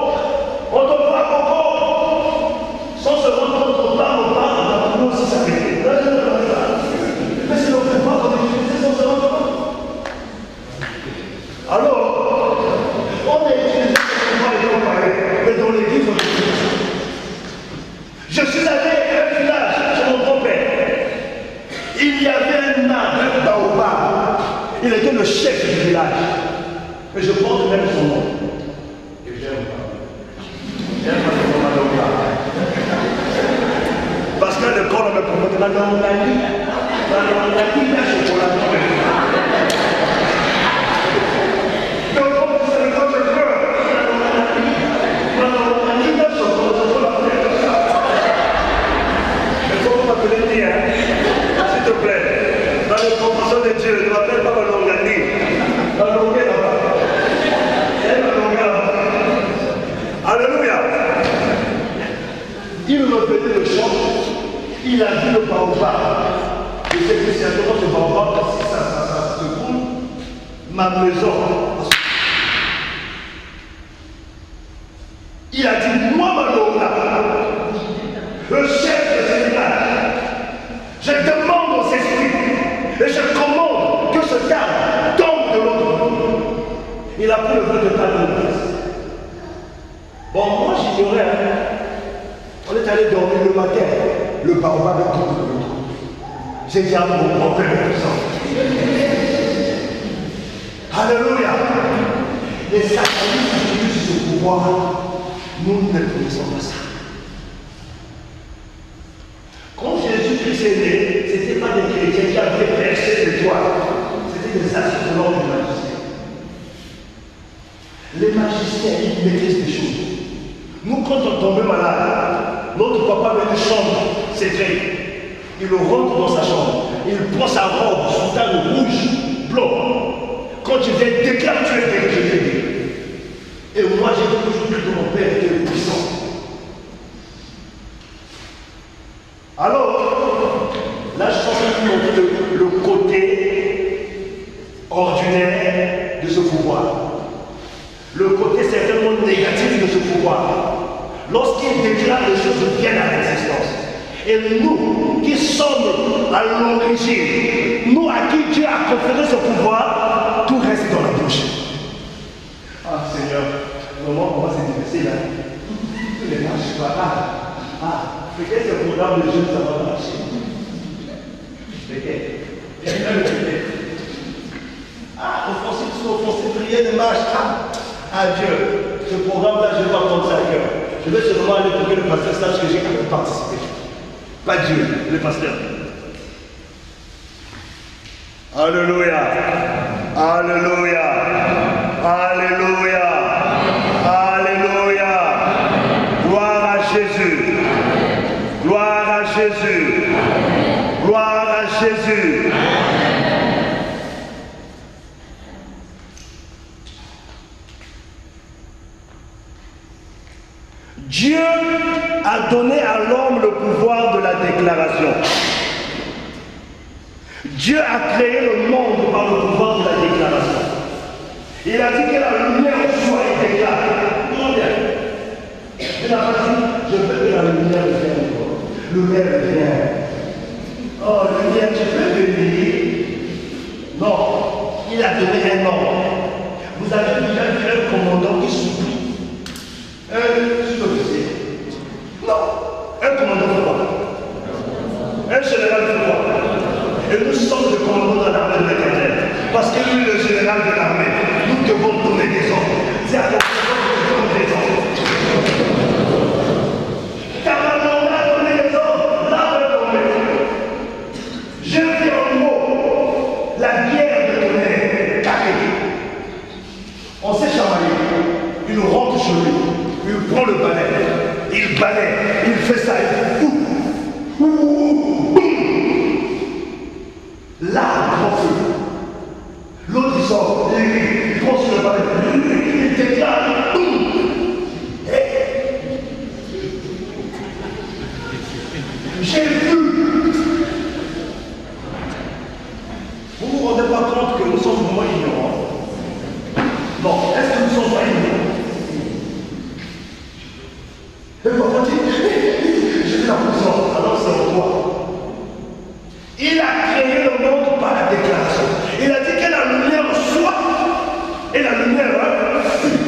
On te voit au coco. Sans se rendre compte, on part, nous aussi ça fait. Mais c'est le prévoir qu'on utilise sans se rendre compte. Alors, on est utilisé pour pouvoir les comparer, mais dans l'église, on utilise ça. Je suis allé à un village chez mon grand-père. Il y avait un arbre, un baobab. Il était le chef du village. Mais je porte même son nom. Et j'aime pas. J'aime pas son nom. Parce que le corps me promet la Normandie. La Normandie, il y a chocolat. Donc, c'est le corps de feu. La Normandie, il y a chocolat. S'il te plaît, dans les propositions de Dieu, ne m'appelle pas ma Normandie. Ma longueur là-bas. C'est ma longueur là-bas. Alléluia. Il revenait le champ, il a vu le baobab. Il s'est dit, c'est un ce baobab, si ça se coule, ma maison. Il a dit, moi ma longueur, le chef de ce village, je demande aux esprits et je commande que ce câble tombe de l'autre côté. Il a pris le vœu de table de place. Bon, moi j'ignorais. On est allé dormir le matin. Le baobab est tombé de l'autre côté. J'ai dit à mon grand-père puissant. Alléluia. Les satanistes utilisent ce pouvoir. Nous ne connaissons pas ça. Quand Jésus-Christ est né, ce n'était pas des chrétiens qui avaient percé les toits. C'était des assistants du magicien. Les magiciens, ils maîtrisent des choses. Nous, quand on tombait malade, notre papa avait une chambre secrète. Il le rentre dans sa chambre. Il prend sa robe, soutane rouge, blanc. Quand il vient, déclare tu es guéri. Et moi, j'ai toujours cru que mon père était puissant. Alors, là, je pense que vous montrez le côté ordinaire de ce pouvoir. Le côté certainement négatif de ce pouvoir. Lorsqu'il déclare les choses viennent à l'existence. Et nous, qui sommes à l'origine, nous à qui Dieu a conféré ce pouvoir, tout reste dans la bouche. Ah Seigneur, comment on va se difficile là? Tous les marches, je vois pas. Ah, peut-être ce programme de jeunes, ça va marcher. Peut-être. Ah, offensif, prier ne marche pas. Ah Dieu, ce programme-là, je ne vais pas prendre ça à cœur. Je vais seulement aller pour que le pasteur sache que j'ai quand même participé. Pas Dieu, le pasteur. Alléluia. Alléluia. Alléluia. Alléluia. Gloire à Jésus. Gloire à Jésus. Gloire à Jésus. Dieu a donné à l'homme le pouvoir de la déclaration. Dieu a créé le monde par le pouvoir de la déclaration. Il a dit que la lumière soit et déclare. Comment dire? Il n'a pas dit, je veux que la lumière vienne. Lumière vient. Oh, lumière, tu peux venir. Non, il a donné un ordre. Vous avez déjà vu un commandant qui supplie un sous-officier? Non, un commandant fait quoi? Un général fait quoi? Et nous sommes le commandant de l'armée de l'Éternel. Parce que lui, le général de l'armée, nous devons donner des ordres. C'est à notre ordre de donner des ordres. Car on a donné des ordres, là on est tombé. Je dis en mot, la guerre de tonnerre, carré. On s'est chamaillé. Il rentre chez lui. Il prend le balai. Il balaie. Il fait ça. Là, grand feu. L'autre il sort. Il prend sur le balai. Il déclare. J'ai vu. Vous ne vous rendez pas compte que nous sommes vraiment ignorants? Non, est-ce que nous sommes pas ignorants? Et pourquoi j'ai dit la puissance, alors c'est en toi. Il a créé le monde par la déclaration. Il a dit que la lumière soit et la lumière fut.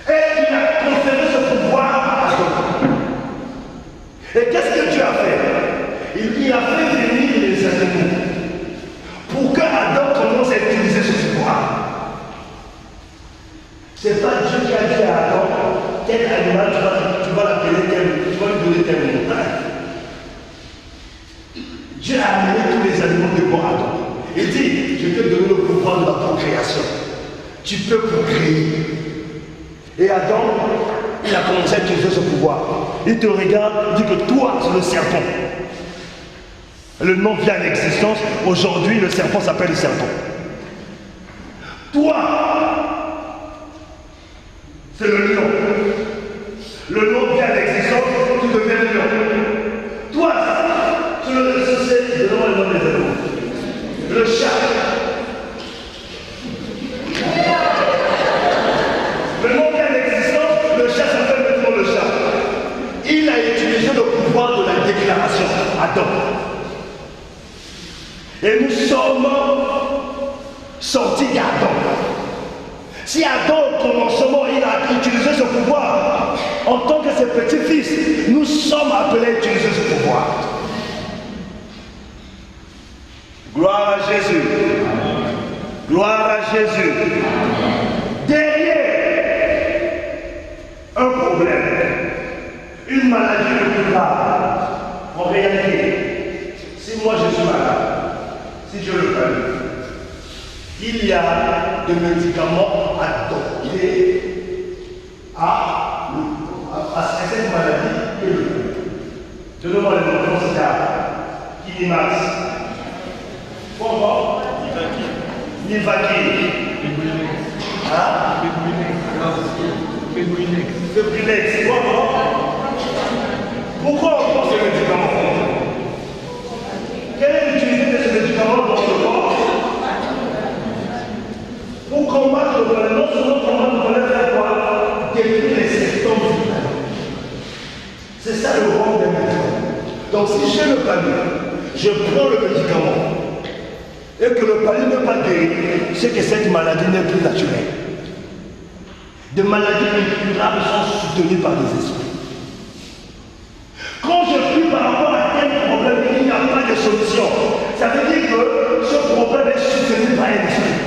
Et il a conféré ce pouvoir à Adam. Et qu'est-ce que Dieu a fait? Il a fait venir les animaux pour que Adam commence à utiliser ce pouvoir. C'est pas Dieu qui a dit à Adam, quel animal tu vas l'appeler, tu vas lui donner tel montagne. Dieu a amené tous les animaux devant Adam. Il dit, je t'ai donné le pouvoir de la procréation. Tu peux procréer. Et Adam, il a commencé à utiliser ce pouvoir. Il te regarde, il dit que toi, c'est le serpent. Le nom vient à l'existence. Aujourd'hui, le serpent s'appelle le serpent. Toi, c'est le lion. Le nom vient à l'existence, tu deviens le lion. Toi, c'est le nom des animaux. Le chat. Le nom vient à l'existence, le chat s'appelle maintenant le chat. Il a utilisé le pouvoir de la déclaration, Adam. Et nous sommes sortis d'Adam. Si Adam, au commencement, il a utilisé ce pouvoir, en tant que ses petits-fils, nous sommes appelés à utiliser ce pouvoir. Gloire à Jésus. Gloire à Jésus. Derrière un problème, une maladie le plus grave, en réalité, si moi je suis malade, si je le permets, il y a des médicaments adoptés à cette maladie que le fait. Donnez-moi le nom, c'est Kinimax. Comment? Nivaki. Febrilex. Comment? Pourquoi on prend ces médicaments? Quelle est l'utilité de ces médicaments dans le corps? Pour combattre le problème, non seulement combattre le problème, faire quoi? Détruire les symptômes du problème. C'est ça le rôle des médicaments. Donc si j'ai le palier, je prends le médicament, et que le palier n'est pas guéri, c'est que cette maladie n'est plus naturelle. Des maladies incurables sont soutenues par des esprits. Quand je prie par rapport à tel problème, il n'y a pas de solution. Ça veut dire que ce problème est soutenu par un esprit.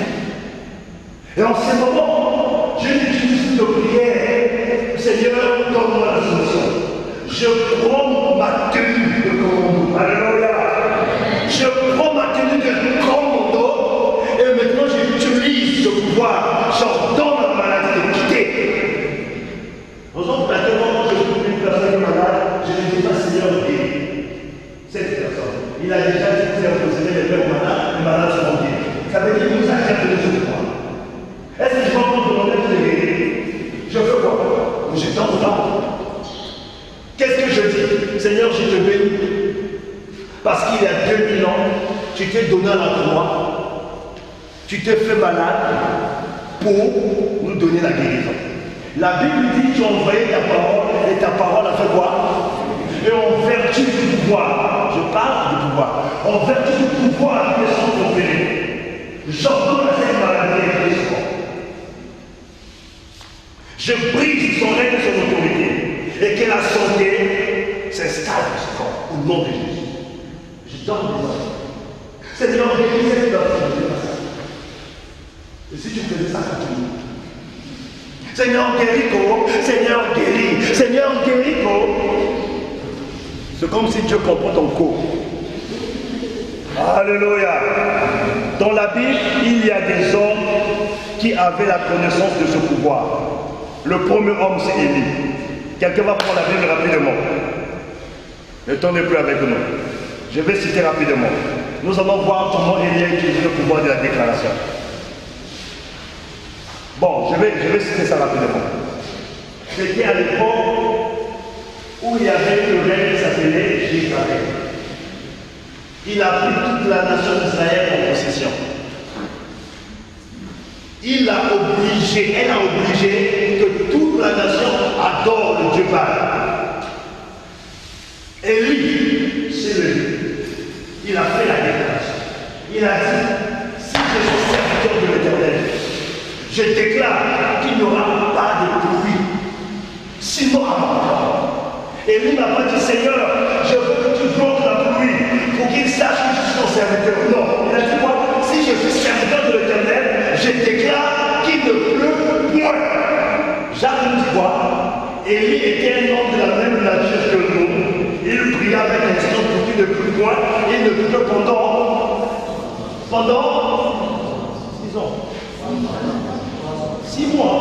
Et en ce moment, je utilise de prière. Seigneur, donne-moi la solution. Je prends ma tenue de commando. Alléluia. Je prends ma tenue de commando et maintenant j'utilise ce pouvoir. J'ordonne la maladie de quitter. Par exemple, maintenant, quand je suis une personne malade, je ne dis pas Seigneur, guéris cette personne. Il a déjà dit que vous avez les mêmes malades, les malades seront guéris. Ça veut dire que nous acceptons ce pouvoir. Est-ce que je vais me demander de guérir? Je fais quoi? Je tente pas. Qu'est-ce que je dis? Seigneur, je te bénis. Parce qu'il y a 2000 ans, tu t'es donné à la croix. Tu t'es fait malade pour nous donner la guérison. La Bible dit tu as envoyé ta parole et ta parole a fait quoi? et en vertu du pouvoir, je parle du pouvoir, en vertu du pouvoir qui est sont conférés, j'ordonne à cette maladie et Christ. Je brise son règne et son autorité, et que la santé s'installe dans ce corps, au nom de Jésus. Je donne des ordres. Seigneur, guéris cette personne. Et si tu faisais ça, continue. Seigneur, guéris-toi. Seigneur, guéris. Seigneur, guéris-toi. C'est comme si Dieu comprend ton corps. Alléluia. Dans la Bible, il y a des hommes qui avaient la connaissance de ce pouvoir. Le premier homme, c'est Élie. Quelqu'un va prendre la Bible rapidement. Le temps n'est plus avec nous. Je vais citer rapidement. Nous allons voir comment Élie a utilisé le pouvoir de la déclaration. Bon, je vais citer ça rapidement. C'était à l'époque où il y avait le règne qui s'appelait Jézabel. Il a pris toute la nation d'Israël en possession. Elle a obligé que toute la nation adore le Dieu Baal. Et lui, c'est lui. Il a fait la déclaration. Il a dit, si je suis serviteur de l'Éternel, je déclare qu'il n'y aura pas de pluie, sinon à mon temps. Et lui n'a pas dit, Seigneur, je veux que tu bloques la pluie pour qu'il sache que je suis ton serviteur. Non, il a dit, moi, si je suis serviteur de l'Éternel, je déclare qu'il ne pleut point. Jacques nous dit quoi? Élie était un homme de la même nature que nous. Il pria avec l'instant pour qu'il ne plût point. Il ne plut que pendant 6 ans. 6 mois.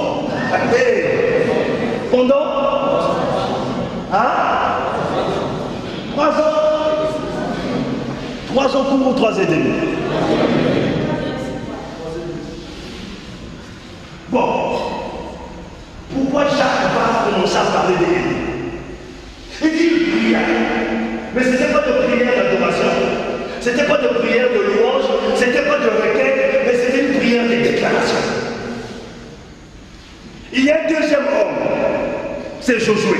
Pendant 3 ans. 3 ans court ou 3 ans et demi. Bon. Pourquoi Jacques va commencer à parler d'Élie? Il dit il pria. Mais ce n'était pas de prière d'adoration. Ce n'était pas de prière de louange. Ce n'était pas de requête. Mais c'était une prière de déclaration. Il y a un deuxième homme. C'est Josué.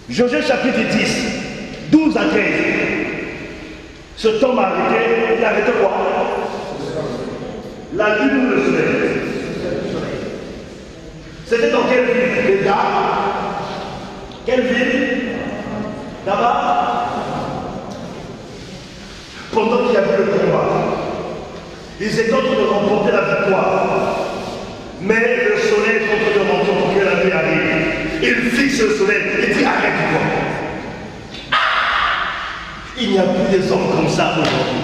Josué chapitre 10, 12 à 13. Ce homme a arrêté. Il a arrêté quoi? La lune ou le soleil. C'était dans quelle ville? Les gars. Quelle ville? Là-bas. Pendant qu'il y avait le combat, ils étaient en train de remporter la victoire. Mais le soleil est en train de rentrer pour que la nuit arrive. Il fixe le soleil et dit arrête-toi. Il n'y a plus des hommes comme ça aujourd'hui,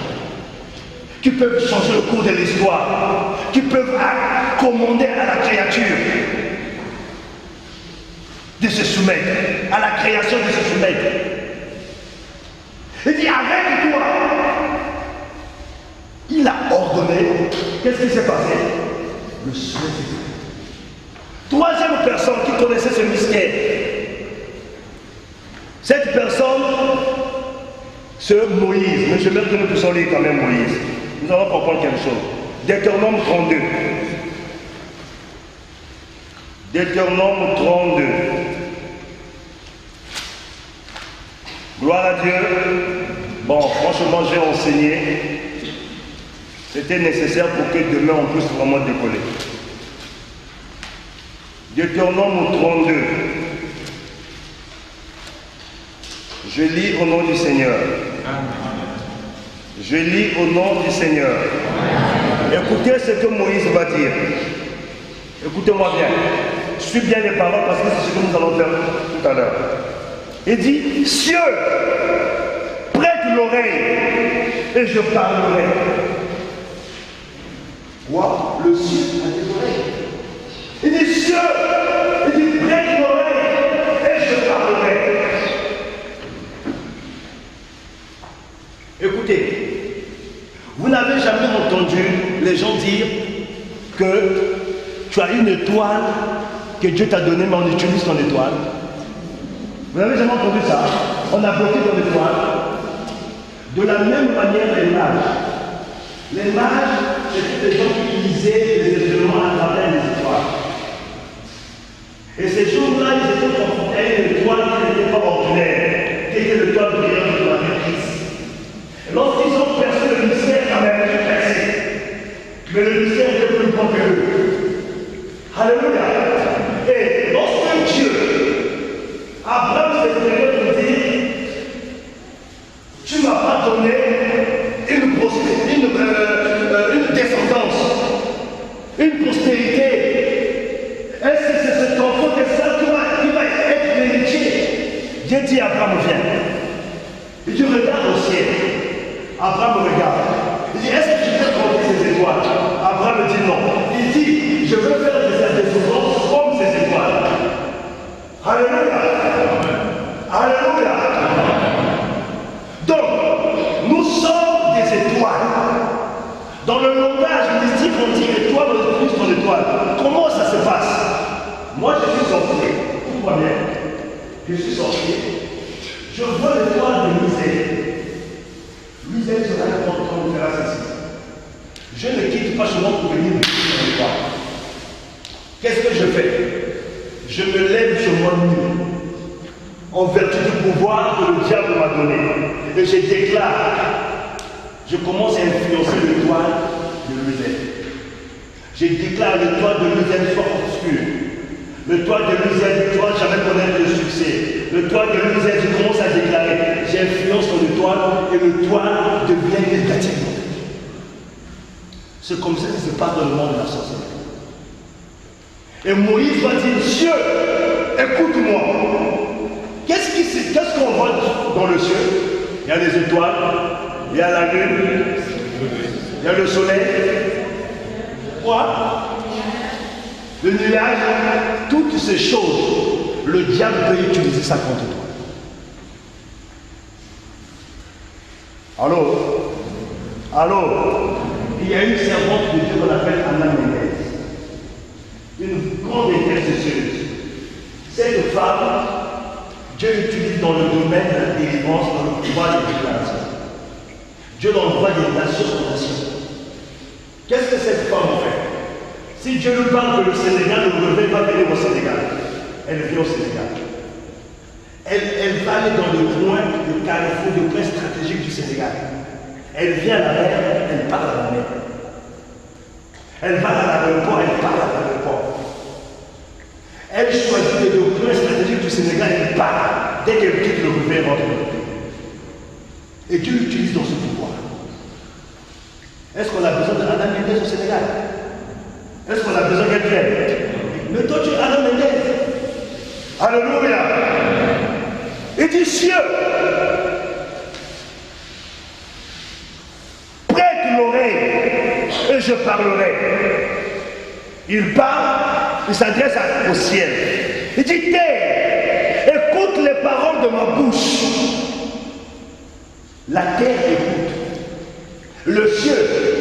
qui peuvent changer le cours de l'histoire, qui peuvent commander à la créature de se soumettre, à la création de se soumettre. Il dit arrête-toi. Il a ordonné. Qu'est-ce qui s'est passé? Le soleil. Troisième personne qui connaissait ce mystère. Cette personne, c'est Moïse. Mais je vais que nous puissions lire quand même Moïse. Nous allons comprendre quelque chose. Deutéronome 32. Deutéronome 32. Gloire à Dieu. Bon, franchement, j'ai enseigné. C'était nécessaire pour que demain on puisse vraiment décoller. Deutéronome 32. Je lis au nom du Seigneur. Je lis au nom du Seigneur. Écoutez ce que Moïse va dire. Écoutez-moi bien. Suis bien les paroles parce que c'est ce que nous allons faire tout à l'heure. Il dit, cieux, prête l'oreille et je parlerai. Quoi? Le ciel a des oreilles. Il dit, cieux, il dit, prête l'oreille et je parlerai. Écoutez, vous n'avez jamais entendu les gens dire que tu as une étoile que Dieu t'a donnée, mais on utilise ton étoile. Vous n'avez jamais entendu ça? On a bloqué ton étoile. De la même manière, les mages. Les mages, c'était des gens qui lisaient les événements à travers les étoiles. Et ces jours-là, ils étaient confrontés à une étoile qui n'était pas ordinaire. Et tu regardes au ciel. Abraham me regarde. Il dit, est-ce que tu peux compter ces étoiles? Abraham me dit non. Il dit, je veux faire des souffrances comme ces étoiles. Alléluia. Alléluia. Donc, nous sommes des étoiles. Dans le langage mystique, on dit étoile, on dit plus étoile. Comment ça se passe? Moi, je suis sorti. Tout va bien. Je suis sorti. Je vois l'étoile de Misère. Misère sera le compte qu'on verra ceci. Je ne quitte pas chez moi pour venir me quitter l'étoile. Qu'est-ce que je fais? Je me lève sur moi nu, en vertu du pouvoir que le diable m'a donné. Et je déclare, je commence à influencer l'étoile de Misère. Je déclare l'étoile de Misère soit obscure. Le toit de Misère, tu ne vas jamais connaître le succès. Le toit de Misère, je commence à déclarer, j'influence sur le toit et le toit devient négatif. C'est comme ça que se passe dans le monde de la sorcellerie. Et Moïse va dire, Dieu, écoute-moi. Qu'est-ce qu'on voit dans le ciel? Il y a les étoiles, il y a la lune, il y a le soleil. Quoi? Le nuage, toutes ces choses, le diable peut utiliser ça contre toi. Allô? Allô? Il y a une servante de Dieu qu'on appelle Anna Ménez. Une grande intercesseuse. Cette femme, Dieu l'utilise dans le domaine de la délivrance, dans le pouvoir de déclaration. Dieu l'envoie des nations en nations. Qu'est-ce que cette femme fait? Si Dieu nous parle que le Sénégal, le revêt va venir au Sénégal, elle vient au Sénégal. Elle va aller dans le coin, le carrefour, le point stratégique du Sénégal. Elle vient à la mer, elle parle à la mer. Elle va à l'aéroport, elle parle à l'aéroport. Elle choisit le point stratégique du Sénégal, elle parle. Dès qu'elle quitte le revêt, elle rentre dans le pays. Et Dieu l'utilise dans ce pouvoir. Est-ce qu'on a besoin d'Anna Ménez au Sénégal? Est-ce qu'on a besoin qu'elle vienne? Mais toi, tu es Anna Ménez. Alléluia. Il dit, cieux, prête l'oreille et je parlerai. Il parle, il s'adresse au ciel. Il dit, terre, écoute les paroles de ma bouche. La terre écoute. Le ciel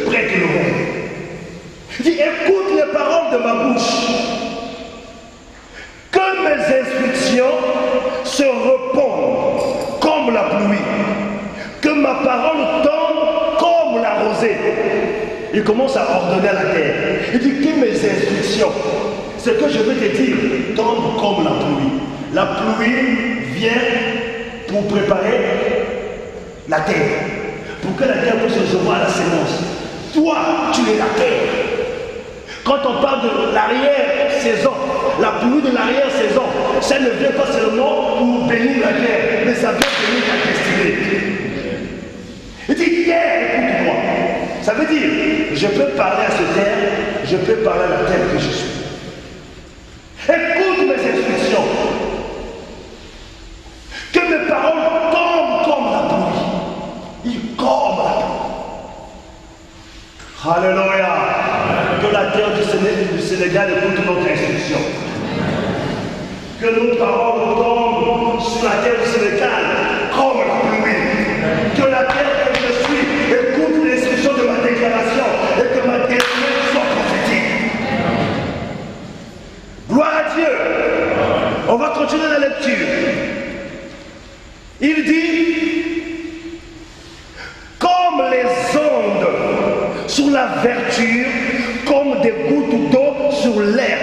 prête l'oreille. Il dit, écoute les paroles de ma bouche. Que mes instructions se répandent comme la pluie. Que ma parole tombe comme la rosée. Il commence à ordonner à la terre. Il dit que mes instructions, ce que je veux te dire, tombe comme la pluie. La pluie vient pour préparer la terre. Pour que la terre puisse recevoir la sémence. Toi, tu es la terre. Quand on parle de l'arrière-saison, la pluie de l'arrière-saison, ça ne vient pas seulement pour bénir la terre, mais ça vient bénir la destinée. Il dit, terre, écoute-moi. Ça veut dire, je peux parler à cette terre, je peux parler à la terre que je suis. Écoute mes instructions. Que mes paroles tombent comme la pluie. Ils comme la pluie. Alléluia. Que la terre du Sénégal écoute notre instruction. Que nos paroles tombent sur la terre du Sénégal comme la pluie. Que la terre que je suis écoute l'instruction de ma déclaration et que ma destinée soit prophétique. Gloire à Dieu. On va continuer la lecture. Il dit, comme les ondes sur la verdure, comme des gouttes d'eau sur l'herbe.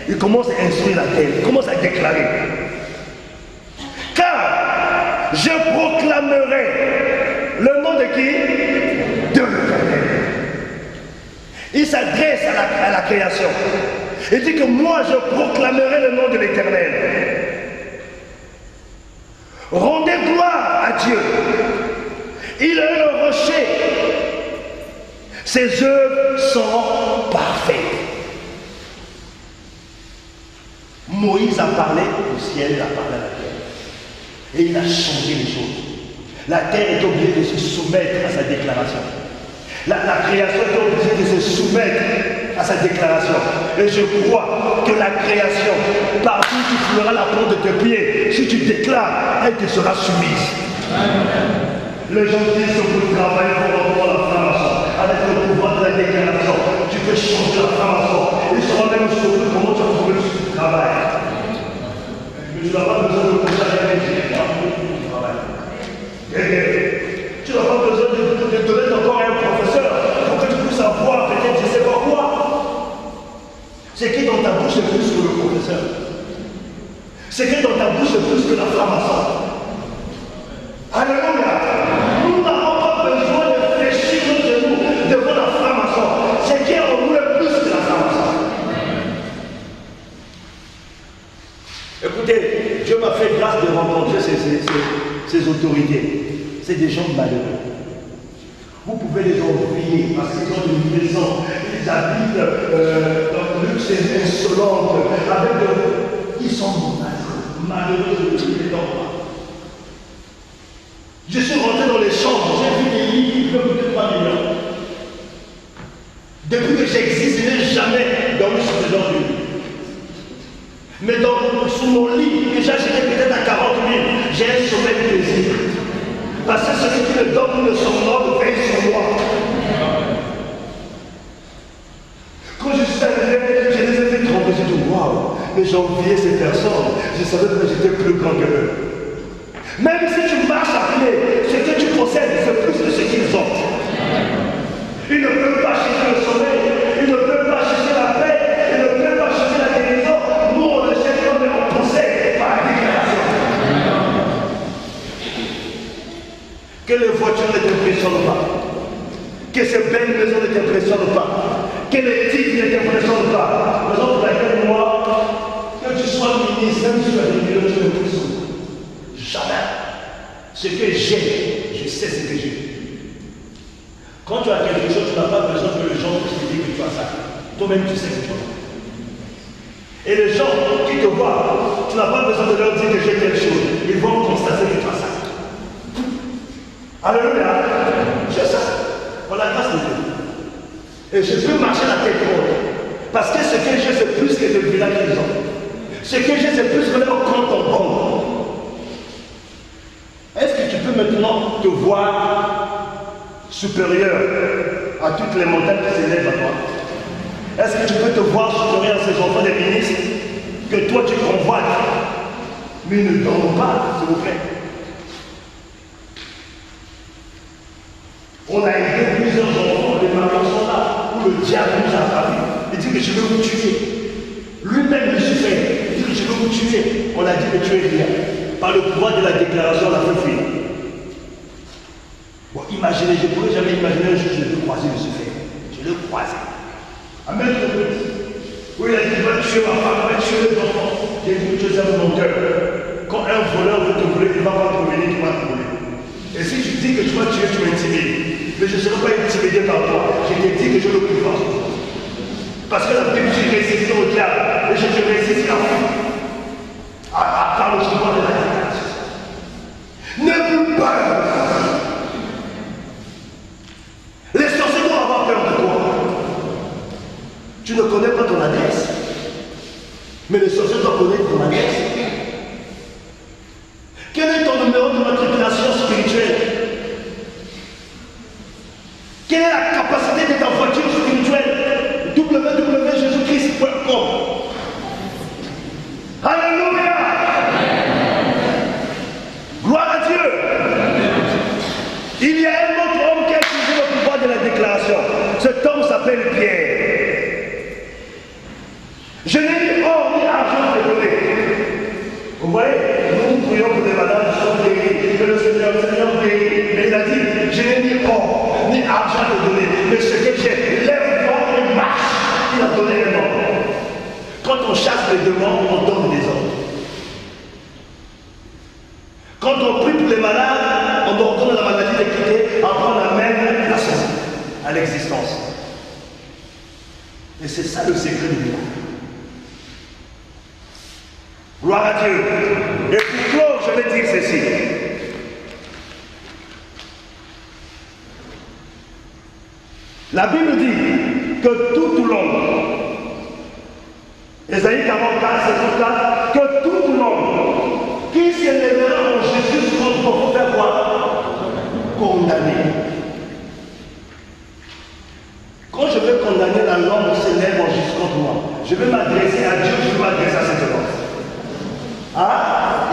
Il commence à instruire la terre, il commence à déclarer. Car je proclamerai le nom de qui? De l'Éternel. Il s'adresse à la création. Il dit que moi je proclamerai le nom de l'Éternel. Rendez gloire à Dieu. Il est le rocher. Ses œuvres sont parfaites. Moïse a parlé au ciel, il a parlé à la terre. Et il a changé les choses. La terre est obligée de se soumettre à sa déclaration. La création est obligée de se soumettre à sa déclaration. Et je crois que la création, partout où tu fouleras la porte de tes pieds, si tu déclares, elle te sera soumise. Les gens disent que vous travaillez pour la franc-maçon. Avec le pouvoir de la déclaration, tu peux changer la franc-maçon. Ils seront même surpris comment tu as trouvé ce travail. Mais tu n'as pas besoin de conseiller avec les gens du travail. Tu n'as pas besoin de donner encore à un professeur pour que tu puisses avoir peut-être je ne sais pas quoi. C'est qui dans ta bouche est plus que le professeur. C'est qui dans ta bouche est plus que la franc-maçon. Alléluia. Nous n'avons pas besoin de fléchir nos genoux devant la franc-maçon. C'est qui en nous est plus que la franc-maçon. Écoutez, Dieu m'a fait grâce de rencontrer ces autorités. C'est des gens malheureux. Vous pouvez les envier parce qu'ils ont une maison, ils habitent dans le luxe et insolente, ils sont malheureux de tous les temps. Je suis rentré dans les chambres, j'ai vu des lits qui peuvent coûter 3 millions. Depuis que j'existe, je n'ai jamais dormi sur ce genre de lit. Mais sous mon lit, que j'ai acheté peut-être à 40 000, j'ai un sommeil de plaisir. Parce que celui qui me donne de son ordre veille sur moi. Quand je suis arrivé, je les ai fait tromper, j'ai dit waouh, mais j'ai envié ces personnes. Je savais que j'étais plus grand que eux. Même si tu marches à pied, ce que tu possèdes, c'est plus que ce qu'ils ont. Ils ne peuvent pas chercher le sommeil, ils ne peuvent pas chercher la paix, ils ne peuvent pas chercher la guérison. Nous, on le cherche comme on possède par la déclaration. Que les voitures ne t'impressionnent pas. Que ces belles maisons ne t'impressionnent pas. Que les titres ne t'impressionnent pas. Raison pour laquelle moi, que tu sois ministre, même si tu as des millions, tu m'impressionnes. Jamais. Ce que j'ai, je sais ce que j'ai. Quand tu as quelque chose, tu n'as pas besoin que les gens puissent te dire que tu as ça. Toi-même, tu sais que tu as ça. Et les gens qui te voient, tu n'as pas besoin de leur dire que j'ai quelque chose. Ils vont constater que tu as ça. Alléluia. C'est ça. Pour la grâce de Dieu. Et je peux marcher la tête haute. Parce que ce que j'ai, c'est plus que le village qu'ils ont. Ce que j'ai, c'est plus que leur compte en banque. Est-ce que tu peux maintenant te voir supérieur à toutes les montagnes qui s'élèvent à toi? Est-ce que tu peux te voir supérieur à ces enfants des ministres que toi tu convoites? Mais ne dorme pas, s'il vous plaît. On a aidé plusieurs enfants, les mariés sont là, où le diable nous a frappé. Il dit que je vais vous tuer. Lui-même, Lucifer, il dit que je vais vous tuer. On a dit que tu es bien. Par le pouvoir de la déclaration, on l'a fait fuir. Bon, imaginez, je ne pourrais jamais imaginer un jour je vais croiser Lucifer. Je l'ai croisé. Amen. Oui, il a dit, va tuer ma femme, va tuer les enfants. J'ai dit, je aime mon cœur. Quand un voleur veut te voler, il ne va pas te venir, il va te voler. Et si tu dis que tu vas tuer, tu m'intimides. Mais je ne serai pas intimidé par toi. Je t'ai dit que je le pouvoir. Parce que la Bible dit résister au diable. Et je te résiste à vous. Par le pouvoir de la déclaration. Ne plus peur. Les sorciers vont avoir peur de toi. Tu ne connais pas ton adresse. Mais les sorciers doivent connaître ton adresse. Quel est ton numéro de matriculation spirituelle? Quelle est la capacité de ta voiture spirituelle? www.jésus-christ.com. Alléluia! Gloire à Dieu! Il y a un autre homme qui a utilisé le pouvoir de la déclaration. Cet homme s'appelle Pierre. Je n'ai ni or ni argent à te donner. Vous voyez, nous prions pour des malades qui sont guéris, que le Seigneur guérit. Mais il a dit, je n'ai ni or ni argent à te donner. Mais ce que j'ai, lève-toi et marche. Il a donné un ordre. Quand on chasse les démons, on donne des ordres. Quand on prie pour les malades, on ordonne la maladie de quitter, après on amène la santé à l'existence. Et c'est ça le secret du miracle. Gloire à Dieu. Et pour clore, je vais dire ceci. La Bible dit que toute l'homme, Ésaïe 44, c'est là, que toute l'homme qui s'élèvera en Jésus sera pour faire quoi? Condamné. Quand je vais condamner la langue qui s'élève en Jésus contre moi, je vais m'adresser à Dieu, je vais m'adresser à cette langue. Ah?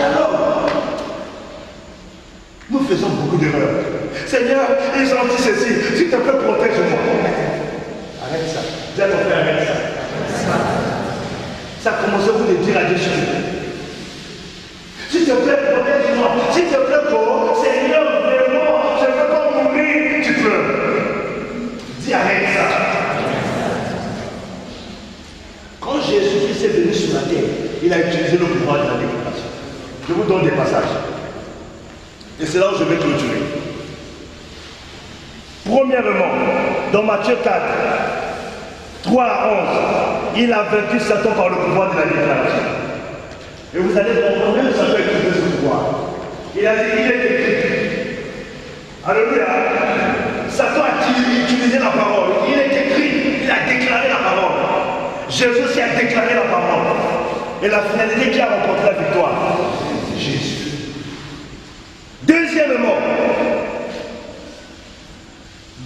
Alors, nous faisons beaucoup d'erreurs. Seigneur, ils ont dit ceci, s'il te plaît, protège-moi. Arrête ça. Dis à ton frère, arrête ça. Ça a commencé vous de dire à Dieu, s'il te plaît, protège-moi. S'il te plaît, Seigneur, vraiment, je ne veux pas mourir. Tu peux. Dis, arrête ça. Quand Jésus-Christ est venu sur la terre, il a utilisé le pouvoir de la déclaration. Je vous donne des passages. Et c'est là où je vais clôturer. Premièrement, dans Matthieu 4, 3 à 11, il a vaincu Satan par le pouvoir de la déclaration. Et vous allez comprendre, même Satan a utilisé ce pouvoir. Il a dit, il est écrit. Alléluia. Satan a utilisé la parole. Il est écrit, il a déclaré la parole. Jésus aussi a déclaré la parole. Et la finalité qui a remporté la victoire, c'est Jésus. Deuxièmement,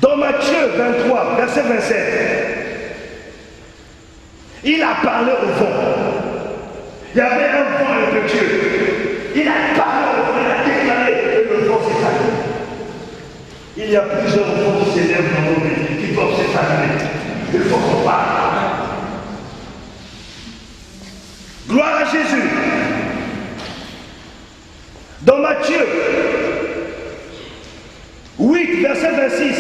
dans Matthieu 23, verset 27, il a parlé au vent. Il y avait un vent impétueux. Il a parlé au vent, il a déclaré et le vent s'est calmé. Il y a plusieurs vents qui s'élèvent dans nos vies, qui doivent se calmer. Il faut qu'on parle. Gloire à Jésus. Dans Matthieu 8, verset 26,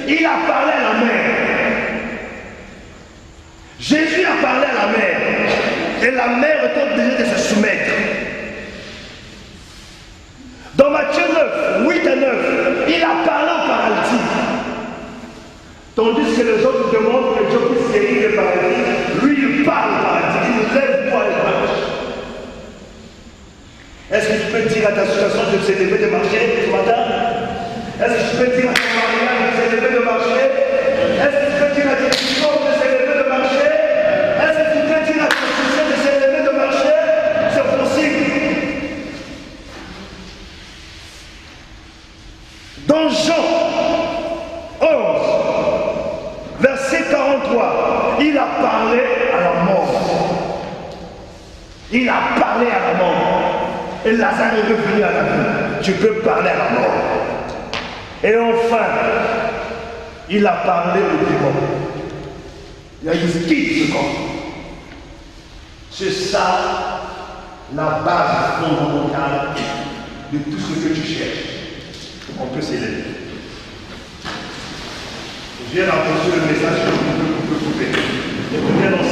il a parlé à la mer. Jésus a parlé à la mer. Et la mer est obligée de se soumettre. Dans Matthieu 9, 8 et 9, il a parlé au paralytique. Tandis que les autres demandent que Dieu puisse guérir les paralytiques, lui il parle au paralytique, il lève-toi et marche. Est-ce que tu peux dire à ta situation de se lever de marcher ce matin? Est-ce que tu peux dire à ton mariage de se lever de marcher? Est-ce que tu peux dire à tes enfants de se lever de marcher? Est-ce que tu peux dire à ton succès de se lever de marcher? C'est possible. Dans Jean 11, verset 43, il a parlé à la mort. Il a parlé à la mort. Et Lazare est revenu à la vie. Tu peux parler à la mort. Et enfin, il a parlé au démon. Il a dit, quitte ce corps. C'est ça la base fondamentale de tout ce que tu cherches. On peut s'élever. Je viens d'approcher le message que vous pouvez couper. Je reviens dans